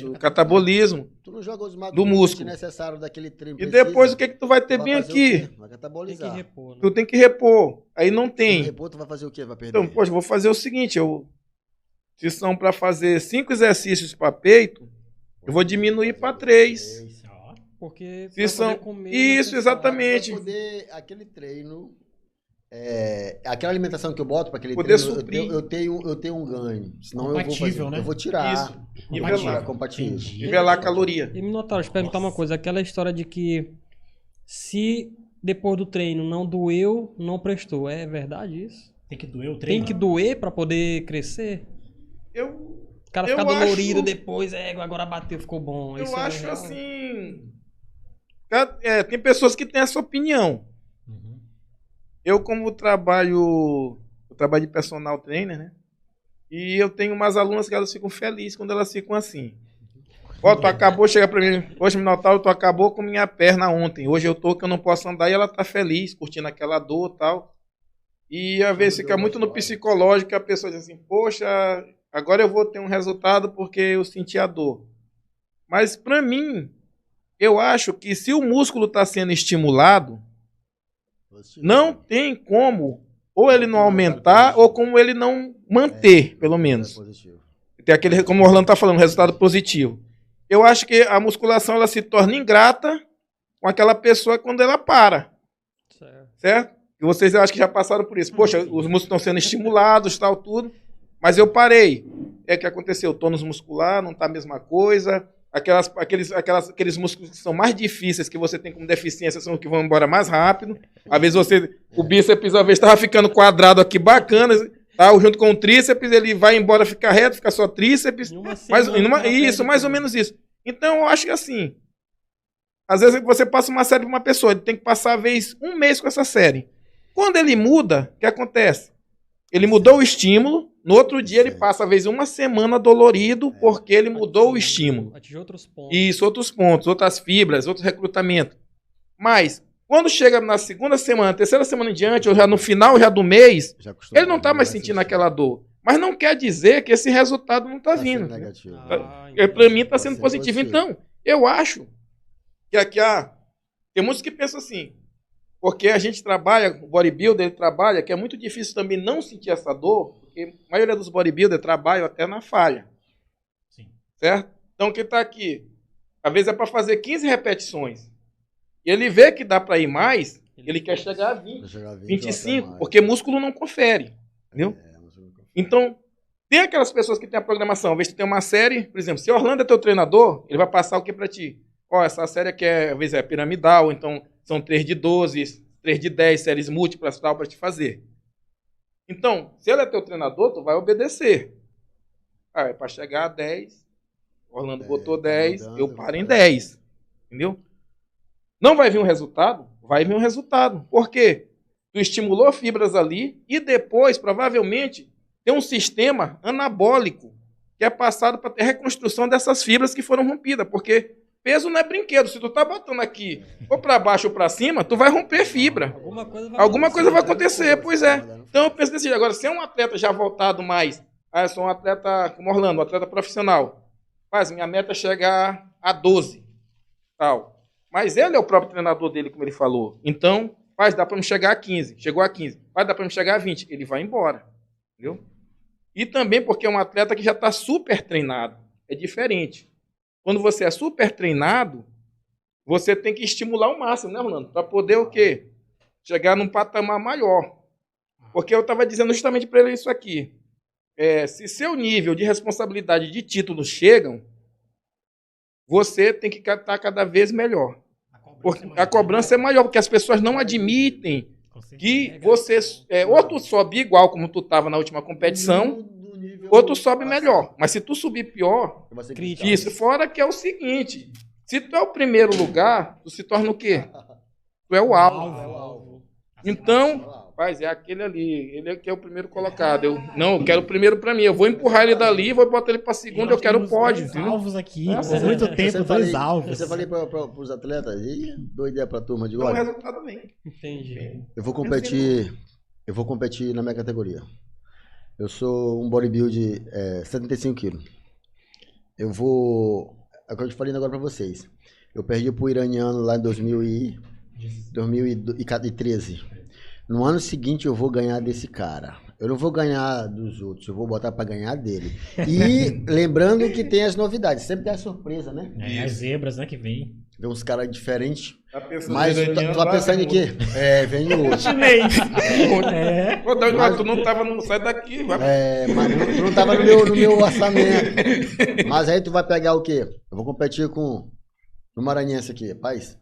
Speaker 4: o catabolismo
Speaker 5: Tu não joga os
Speaker 4: do músculo
Speaker 5: necessários daquele treino.
Speaker 4: E depois o que tu vai ter bem aqui?
Speaker 5: Vai catabolizar.
Speaker 3: Tem que repor, né?
Speaker 4: Tu tem que repor. Aí não tem.
Speaker 5: Repor, tu vai fazer o quê? Vai perder.
Speaker 4: Então, poxa, eu vou fazer o seguinte, se são para fazer 5 exercícios para peito, eu vou diminuir para 3.
Speaker 3: Porque
Speaker 4: Se são...
Speaker 3: comer
Speaker 4: Isso, exatamente.
Speaker 5: Pra poder aquele treino, aquela alimentação que eu boto para aquele
Speaker 4: Poder
Speaker 5: treino,
Speaker 4: suprir.
Speaker 5: eu tenho um ganho. Senão
Speaker 2: Compatível, né?
Speaker 5: eu vou tirar.
Speaker 4: Isso.
Speaker 5: Eu vou
Speaker 4: Nivelar.
Speaker 5: tirar, compatível.
Speaker 2: Entendi.
Speaker 4: Nivelar a caloria.
Speaker 3: E Minotauro, deixa eu perguntar uma coisa. Aquela história de que se depois do treino não doeu, não prestou. É verdade isso?
Speaker 2: Tem que doer o treino.
Speaker 3: Tem que doer pra poder crescer?
Speaker 4: Eu
Speaker 3: O cara
Speaker 4: Eu
Speaker 3: fica dolorido
Speaker 4: acho-
Speaker 3: depois, agora bateu, ficou bom. Isso é
Speaker 4: acho
Speaker 3: real?
Speaker 4: assim... tem pessoas que têm essa opinião.
Speaker 2: Uhum.
Speaker 4: Eu, como trabalho de personal trainer, né? E eu tenho umas alunas que elas ficam felizes quando elas ficam assim. Ó, tu acabou, chega pra mim, poxa, Minotauro, tu acabou com minha perna ontem. Hoje eu tô que eu não posso andar e ela tá feliz, curtindo aquela dor e tal. E às vezes fica muito no psicológico, que a pessoa diz assim, poxa, agora eu vou ter um resultado porque eu senti a dor. Mas pra mim, eu acho que se o músculo está sendo estimulado, não tem como ou ele não aumentar ou como ele não manter, pelo menos. Tem aquele, como o Orlando está falando, resultado positivo. Eu acho que a musculação ela se torna ingrata com aquela pessoa quando ela para, certo? E vocês eu acho que já passaram por isso. Poxa, os músculos estão sendo estimulados, tal, tudo, mas eu parei. O que aconteceu? O tônus muscular não está a mesma coisa. Aqueles músculos que são mais difíceis, que você tem como deficiência, são os que vão embora mais rápido. Às vezes o bíceps, às vezes, estava ficando quadrado aqui, bacana, tá? Junto com o tríceps, ele vai embora, fica reto, fica só tríceps. Mais ou menos isso. Então, eu acho que assim, às vezes você passa uma série para uma pessoa, ele tem que passar, às vezes, um mês com essa série. Quando ele muda, o que acontece? Ele mudou o estímulo, no outro dia ele passa, às vezes, uma semana dolorido porque ele mudou o estímulo.
Speaker 3: Atingir outros pontos.
Speaker 4: Isso, outros pontos, outras fibras, outro recrutamento. Mas, quando chega na segunda semana, terceira semana em diante, ou já no final já do mês, ele não está mais sentindo aquela dor. Mas não quer dizer que esse resultado não está vindo. Para mim está sendo positivo. Então, eu acho que aqui tem muitos que pensam assim, porque a gente trabalha, o bodybuilder ele trabalha, que é muito difícil também não sentir essa dor, porque a maioria dos bodybuilders trabalham até na falha.
Speaker 2: Sim.
Speaker 4: Certo? Então, quem está aqui, às vezes é para fazer 15 repetições. E ele vê que dá para ir mais, ele quer chegar a 20, 25, porque músculo não confere. Entendeu? Então, tem aquelas pessoas que têm a programação. Às vezes tu tem uma série, por exemplo, se Orlando é teu treinador, ele vai passar o que para ti? Ó, essa série aqui às vezes é piramidal, então são 3 de 12, 3 de 10, séries múltiplas tal para te fazer. Então, se ele é teu treinador, tu vai obedecer. É para chegar a 10, Orlando botou 10, eu paro em 10. Entendeu? Não vai vir um resultado? Vai vir um resultado. Por quê? Tu estimulou fibras ali e depois, provavelmente, tem um sistema anabólico que é passado para ter reconstrução dessas fibras que foram rompidas, porque peso não é brinquedo. Se tu tá botando aqui ou para baixo ou para cima, tu vai romper fibra. Alguma coisa vai acontecer, pois é. Então eu penso assim, agora, se é um atleta já voltado mais, eu sou um atleta como Orlando, um atleta profissional, mas minha meta é chegar a 12, tal. Mas ele é o próprio treinador dele, como ele falou. Então, dá para me chegar a 15. Chegou a 15. Dá para me chegar a 20. Ele vai embora. Entendeu? E também porque é um atleta que já está super treinado. É diferente. Quando você é super treinado, você tem que estimular o máximo, né, Orlando? Para poder o quê? Chegar num patamar maior. Porque eu estava dizendo justamente para ele isso aqui. Se seu nível de responsabilidade de títulos chegam, você tem que estar cada vez melhor. Porque a cobrança é maior, porque as pessoas não admitem que você... ou tu sobe igual como tu estava na última competição, ou tu sobe melhor. Mas se tu subir pior, isso. Fora que é o seguinte, se tu é o primeiro lugar, tu se torna o quê? Tu é o alvo. Então, rapaz, é aquele ali, ele é que é o primeiro colocado. Eu quero o primeiro para mim. Eu vou empurrar ele dali, vou botar ele para segundo, eu quero o pódio.
Speaker 2: Dois alvos aqui,
Speaker 4: Nossa,
Speaker 2: por muito tempo, dois alvos.
Speaker 5: Você falei para os atletas, e dou ideia para a turma de
Speaker 4: Então o
Speaker 5: olha,
Speaker 4: resultado vem.
Speaker 3: Entendi.
Speaker 5: eu vou competir na minha categoria. Eu sou um bodybuilder 75 quilos. É o que eu te falei agora para vocês. Eu perdi pro iraniano lá em 2013. No ano seguinte eu vou ganhar desse cara. Eu não vou ganhar dos outros, eu vou botar para ganhar dele. E lembrando que tem as novidades, sempre tem a surpresa, né?
Speaker 2: As zebras, né, que vem.
Speaker 5: Vem uns caras diferentes.
Speaker 4: Tá pensando
Speaker 5: Mas
Speaker 4: no
Speaker 5: tu
Speaker 4: iraniano,
Speaker 5: tá pensando em quê? Vem outro.
Speaker 2: Chinês.
Speaker 4: Pô, tu não tava no... Sai daqui, vai.
Speaker 5: Mas tu não tava no meu orçamento. Mas aí tu vai pegar o quê? Eu vou competir com o Maranhense aqui. Rapaz,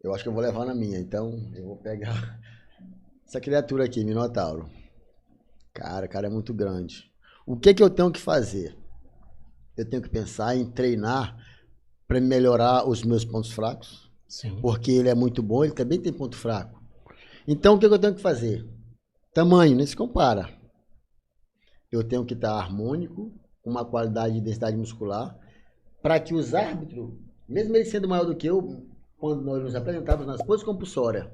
Speaker 5: eu acho que eu vou levar na minha. Então, eu vou pegar essa criatura aqui, Minotauro. Cara, o cara é muito grande. O que eu tenho que fazer? Eu tenho que pensar em treinar para melhorar os meus pontos fracos.
Speaker 2: Sim.
Speaker 5: Porque ele é muito bom, ele também tem ponto fraco. Então, o que eu tenho que fazer? Tamanho, nem se compara. Eu tenho que estar harmônico, com uma qualidade de densidade muscular, para que os árbitros, mesmo ele sendo maior do que eu, quando nós nos apresentávamos nas poses compulsórias,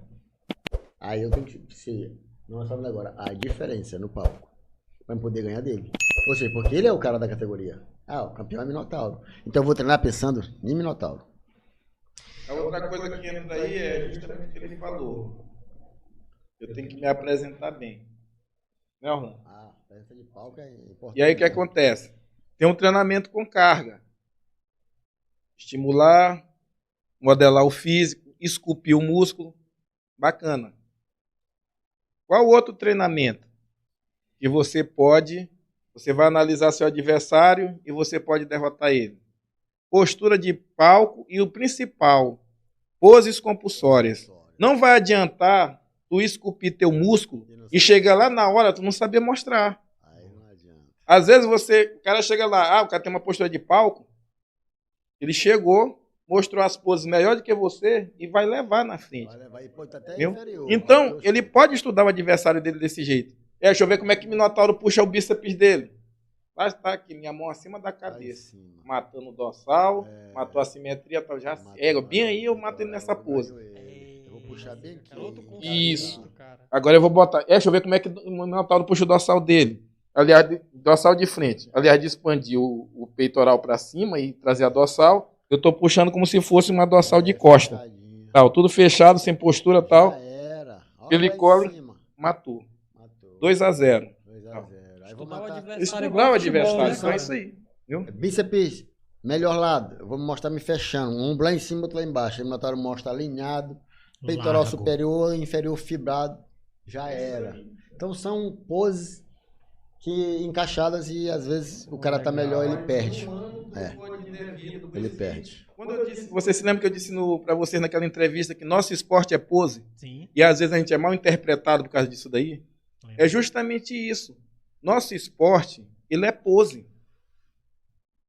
Speaker 5: aí eu tenho que ser, nós falamos agora, a diferença no palco, para poder ganhar dele. Ou seja, porque ele é o cara da categoria. O campeão é Minotauro. Então eu vou treinar pensando em Minotauro.
Speaker 4: A outra coisa que entra aí é justamente o que ele falou. Eu tenho que me apresentar bem. Né, Orlando?
Speaker 5: A presença de palco é importante.
Speaker 4: E aí o que acontece? Tem um treinamento com carga. Estimular, modelar o físico, esculpir o músculo. Bacana. Qual outro treinamento que você vai analisar seu adversário e você pode derrotar ele? Postura de palco e o principal, poses compulsórias. Não vai adiantar tu esculpir teu músculo e chegar lá na hora tu não saber mostrar.
Speaker 5: Aí não adianta.
Speaker 4: Às vezes o cara chega lá, o cara tem uma postura de palco, ele chegou, mostrou as poses melhor do que você e vai levar na frente.
Speaker 5: Vai levar, e pode estar até
Speaker 4: Entendeu?
Speaker 5: inferior.
Speaker 4: Então, ele pode estudar o adversário dele desse jeito. Deixa eu ver como é que o Minotauro puxa o bíceps dele. Lá está aqui, minha mão acima da cabeça. Matando o dorsal, matou a simetria, já bem aí eu mato ele nessa pose.
Speaker 5: Eu vou puxar bem aqui.
Speaker 4: Isso. Agora eu vou botar. Deixa eu ver como é que o Minotauro puxa o dorsal dele. Aliás, dorsal de frente. Aliás, de expandir o peitoral para cima e trazer a dorsal, eu estou puxando como se fosse uma dorsal de costa. Tal, tudo fechado, sem postura e tal. Ele cobre, matou. 2-0.
Speaker 5: Aí vou matar.
Speaker 4: Estudar o adversário, só isso aí. Viu?
Speaker 5: Bíceps, melhor lado. Eu vou mostrar me fechando. Um lá em cima, outro lá embaixo. Aí o Minotauro mostra alinhado. Peitoral
Speaker 2: Largo.
Speaker 5: superior, inferior fibrado. Já era. Então são poses que encaixadas e às vezes o cara tá melhor, ele perde. Ele perde.
Speaker 4: Quando eu disse, você se lembra que eu disse para vocês naquela entrevista que nosso esporte é pose?
Speaker 2: Sim.
Speaker 4: E às vezes a gente é mal interpretado por causa disso daí? É justamente isso. Nosso esporte, ele é pose.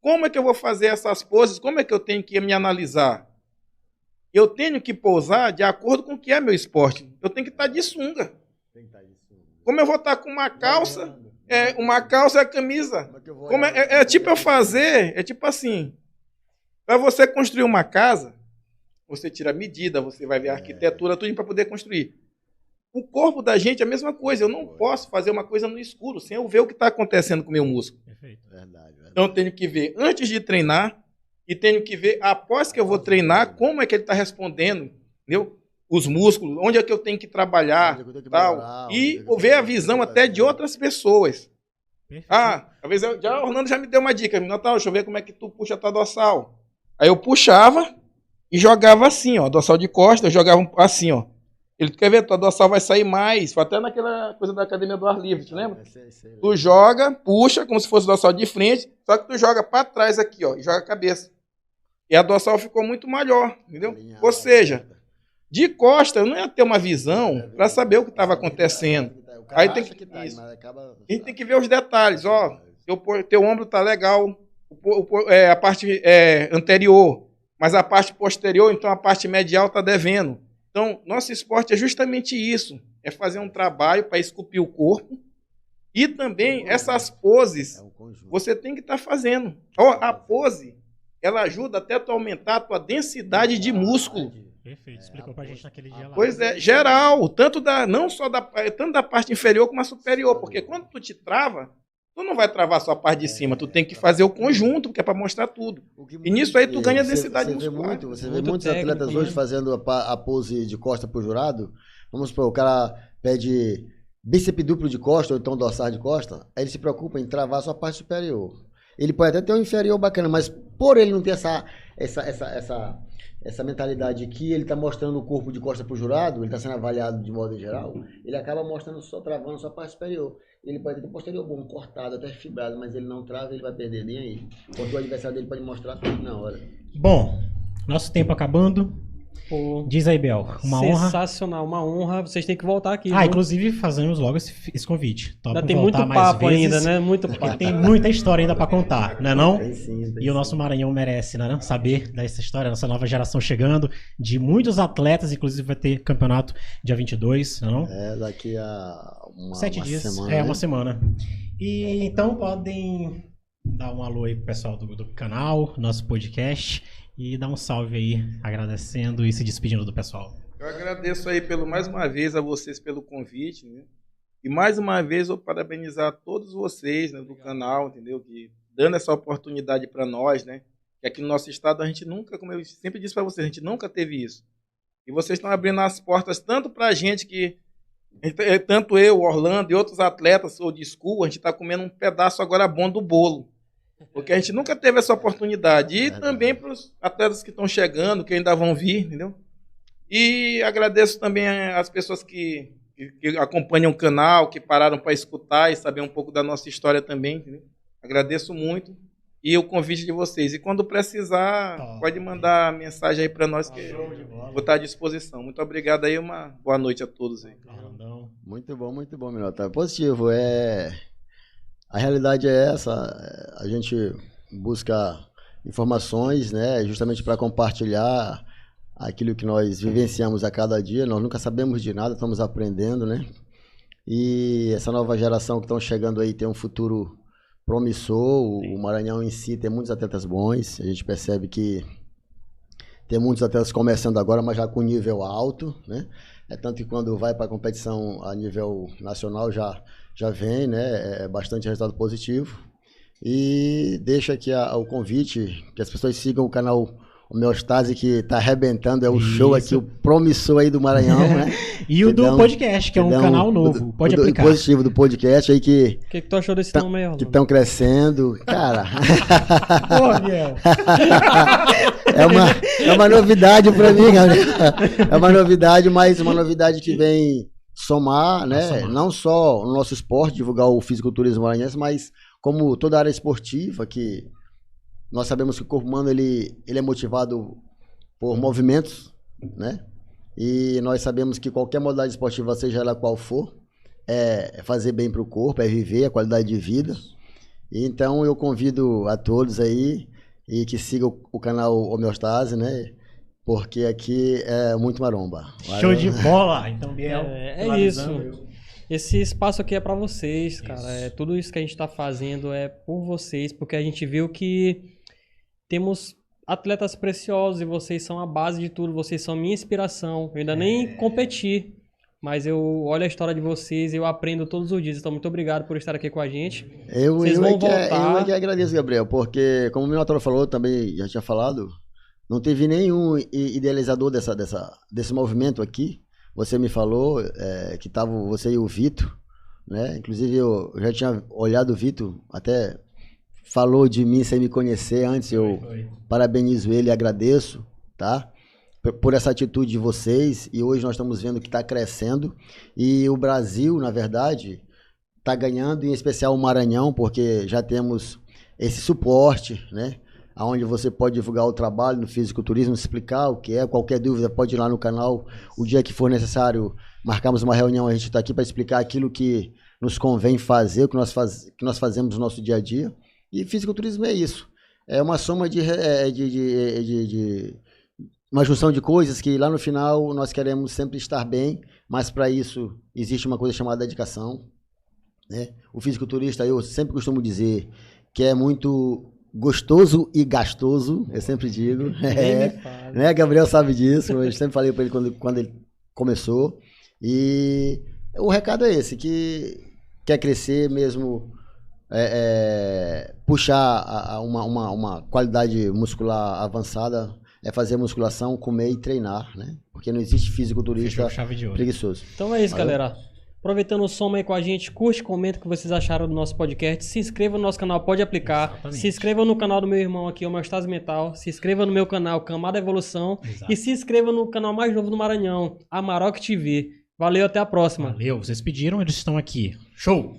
Speaker 4: Como é que eu vou fazer essas poses? Como é que eu tenho que me analisar? Eu tenho que pousar de acordo com o que é meu esporte. Eu tenho que estar de sunga. Como eu vou estar com uma calça, uma calça e a camisa? Como é tipo eu fazer, é tipo assim, para você construir uma casa, você tira a medida, você vai ver a arquitetura, tudo para poder construir. O corpo da gente é a mesma coisa. Eu não posso fazer uma coisa no escuro sem eu ver o que está acontecendo com o meu músculo.
Speaker 2: Perfeito.
Speaker 5: Verdade.
Speaker 4: Então eu tenho que ver antes de treinar e tenho que ver após que eu vou treinar como é que ele está respondendo, entendeu? Os músculos, onde é que eu tenho que trabalhar, tal. E ver a visão até de outras pessoas.
Speaker 2: Perfeito.
Speaker 4: Às vezes o Orlando já me deu uma dica. Natal, deixa eu ver como é que tu puxa a tua dorsal. Aí eu puxava e jogava assim, ó, dorsal de costas, eu jogava assim, ó. Ele quer ver, tua dorsal vai sair mais. Foi até naquela coisa da academia do ar livre, te lembra? Tu joga, puxa, como se fosse dorsal de frente, só que tu joga para trás aqui, ó, e joga a cabeça. E a dorsal ficou muito maior, entendeu? Ou seja, de costa eu não ia ter uma visão para saber o que estava acontecendo. Aí tem que a gente tem que ver os detalhes, ó. Teu ombro tá legal, a parte anterior, mas a parte posterior, então a parte medial tá devendo. Então, nosso esporte é justamente isso, é fazer um trabalho para esculpir o corpo e também essas poses você tem que estar fazendo. Ó, a pose, ela ajuda até a aumentar a tua densidade de músculo.
Speaker 2: Perfeito. Explicou pra gente naquele dia lá.
Speaker 4: Pois é, geral, tanto da parte inferior como a superior, porque quando tu te trava, tu não vai travar só a parte de cima, tu tem que fazer o conjunto, porque é para mostrar tudo. E nisso aí tu ganha densidade muscular.
Speaker 5: Você vê muitos atletas hoje fazendo a pose de costa pro jurado. Vamos supor, o cara pede bíceps duplo de costa, ou então dorsal de costa, aí ele se preocupa em travar só a parte superior. Ele pode até ter um inferior bacana, mas por ele não ter essa mentalidade que ele está mostrando o corpo de costa pro jurado, ele está sendo avaliado de modo em geral, ele acaba mostrando só, travando só a parte superior. Ele pode ter posterior bom, cortado, até fibrado, mas ele não trava, ele vai perder nem aí. Enquanto o adversário dele pode mostrar tudo na hora.
Speaker 2: Bom, nosso tempo acabando.
Speaker 3: Pô,
Speaker 2: Diz aí, Biel. Uma honra.
Speaker 3: sensacional, uma honra. Vocês têm que voltar aqui.
Speaker 2: Ah,
Speaker 3: viu?
Speaker 2: inclusive fazemos logo esse convite. Topa
Speaker 3: Ainda tem
Speaker 2: voltar
Speaker 3: muito
Speaker 2: mais
Speaker 3: papo
Speaker 2: vezes,
Speaker 3: ainda, né? Muito
Speaker 2: Porque
Speaker 3: papo.
Speaker 2: tem muita história ainda pra contar, né não?
Speaker 5: Tem sim, tem
Speaker 2: E o nosso Maranhão merece, né, não? Saber dessa história, nossa nova geração chegando, de muitos atletas, inclusive vai ter campeonato dia 22, não?
Speaker 5: Daqui a
Speaker 2: 7 dias,
Speaker 5: semana, né?
Speaker 2: uma semana. E então podem dar um alô aí pro pessoal do canal, nosso podcast, e dar um salve aí, agradecendo e se despedindo do pessoal.
Speaker 4: Eu agradeço aí mais uma vez a vocês pelo convite, né? E mais uma vez eu parabenizar todos vocês, né, do canal, entendeu? Que dando essa oportunidade para nós, né? Que aqui no nosso estado a gente nunca, como eu sempre disse para vocês, a gente nunca teve isso. E vocês estão abrindo as portas tanto para a gente que, tanto eu, Orlando e outros atletas ou de school, a gente está comendo um pedaço agora bom do bolo. Porque a gente nunca teve essa oportunidade. E também para os atletas que estão chegando, que ainda vão vir, entendeu? E agradeço também as pessoas que acompanham o canal, que pararam para escutar e saber um pouco da nossa história também, entendeu? Agradeço muito. E o convite de vocês. E quando precisar, pode mandar mensagem aí para nós, que vou estar à disposição. Muito obrigado aí, uma boa noite a todos aí.
Speaker 5: Muito bom, Minota. Positivo. A realidade é essa. A gente busca informações, né, justamente para compartilhar aquilo que nós vivenciamos a cada dia. Nós nunca sabemos de nada, estamos aprendendo, né? E essa nova geração que estão chegando aí tem um futuro promissor. O Maranhão em si tem muitos atletas bons. A gente percebe que tem muitos atletas começando agora, mas já com nível alto, né? É tanto que quando vai para a competição a nível nacional já vem, né? É bastante resultado positivo. E deixa aqui o convite, que as pessoas sigam o canal Homeostase, que está arrebentando. É o show aqui, o promissor aí do Maranhão, né?
Speaker 2: E o do podcast, que é um canal novo. Pode aplicar.
Speaker 5: O positivo do podcast aí que...
Speaker 3: O que tu achou desse nome aí, Orlando?
Speaker 5: Que estão crescendo. Cara...
Speaker 2: Pô, Biel.
Speaker 5: É uma novidade para mim, Gabriel. É uma novidade, mas uma novidade que vem somar, né? Não só no nosso esporte, divulgar o fisiculturismo maranhense, mas como toda a área esportiva, que nós sabemos que o corpo humano ele é motivado por movimentos, né? E nós sabemos que qualquer modalidade esportiva, seja ela qual for, é fazer bem para o corpo, é viver a qualidade de vida. E então eu convido a todos aí e que sigam o canal Homeostase, né? Porque aqui é muito maromba.
Speaker 2: Show de bola! Então, Biel,
Speaker 3: É isso. Esse espaço aqui é pra vocês, cara.
Speaker 2: Isso.
Speaker 3: É, tudo isso que a gente tá fazendo é por vocês, porque a gente viu que temos atletas preciosos e vocês são a base de tudo, vocês são minha inspiração. Eu ainda nem competi, mas eu olho a história de vocês e eu aprendo todos os dias. Então, muito obrigado por estar aqui com a gente. Vocês vão voltar.
Speaker 5: Eu é que agradeço, Gabriel, porque, como o Minotauro falou, também já tinha falado, não teve nenhum idealizador desse movimento aqui. Você me falou que tava você e o Vitor, né? Inclusive eu já tinha olhado o Vitor, até falou de mim sem me conhecer antes. Eu parabenizo ele e agradeço, tá? Por essa atitude de vocês. E hoje nós estamos vendo que está crescendo. E o Brasil, na verdade, está ganhando, em especial o Maranhão, porque já temos esse suporte, né? Onde você pode divulgar o trabalho no fisiculturismo, explicar o que é. Qualquer dúvida pode ir lá no canal. O dia que for necessário, marcarmos uma reunião, a gente está aqui para explicar aquilo que nos convém fazer, o que nós fazemos no nosso dia a dia. E fisiculturismo é isso. É uma soma uma junção de coisas que lá no final nós queremos sempre estar bem, mas para isso existe uma coisa chamada dedicação, né? O fisiculturista, eu sempre costumo dizer que é muito gostoso e gastoso, eu sempre digo, né? Gabriel sabe disso, eu sempre falei para ele quando ele começou. E o recado é esse, que quer crescer mesmo, puxar uma qualidade muscular avançada, é fazer musculação, comer e treinar, né? Porque não existe fisiculturista
Speaker 2: Chave de ouro.
Speaker 5: preguiçoso.
Speaker 3: Então é isso,
Speaker 5: Valeu.
Speaker 3: galera. Aproveitando o som aí com a gente, curte, comenta o que vocês acharam do nosso podcast. Se inscreva no nosso canal, pode aplicar.
Speaker 2: Exatamente.
Speaker 3: Se inscreva no canal do meu irmão aqui, Homeostase Mental. Se inscreva no meu canal, Camada Evolução.
Speaker 2: Exato.
Speaker 3: E se inscreva no canal mais novo do Maranhão, Amarok TV. Valeu, até a próxima.
Speaker 2: Valeu, vocês pediram, eles estão aqui. Show!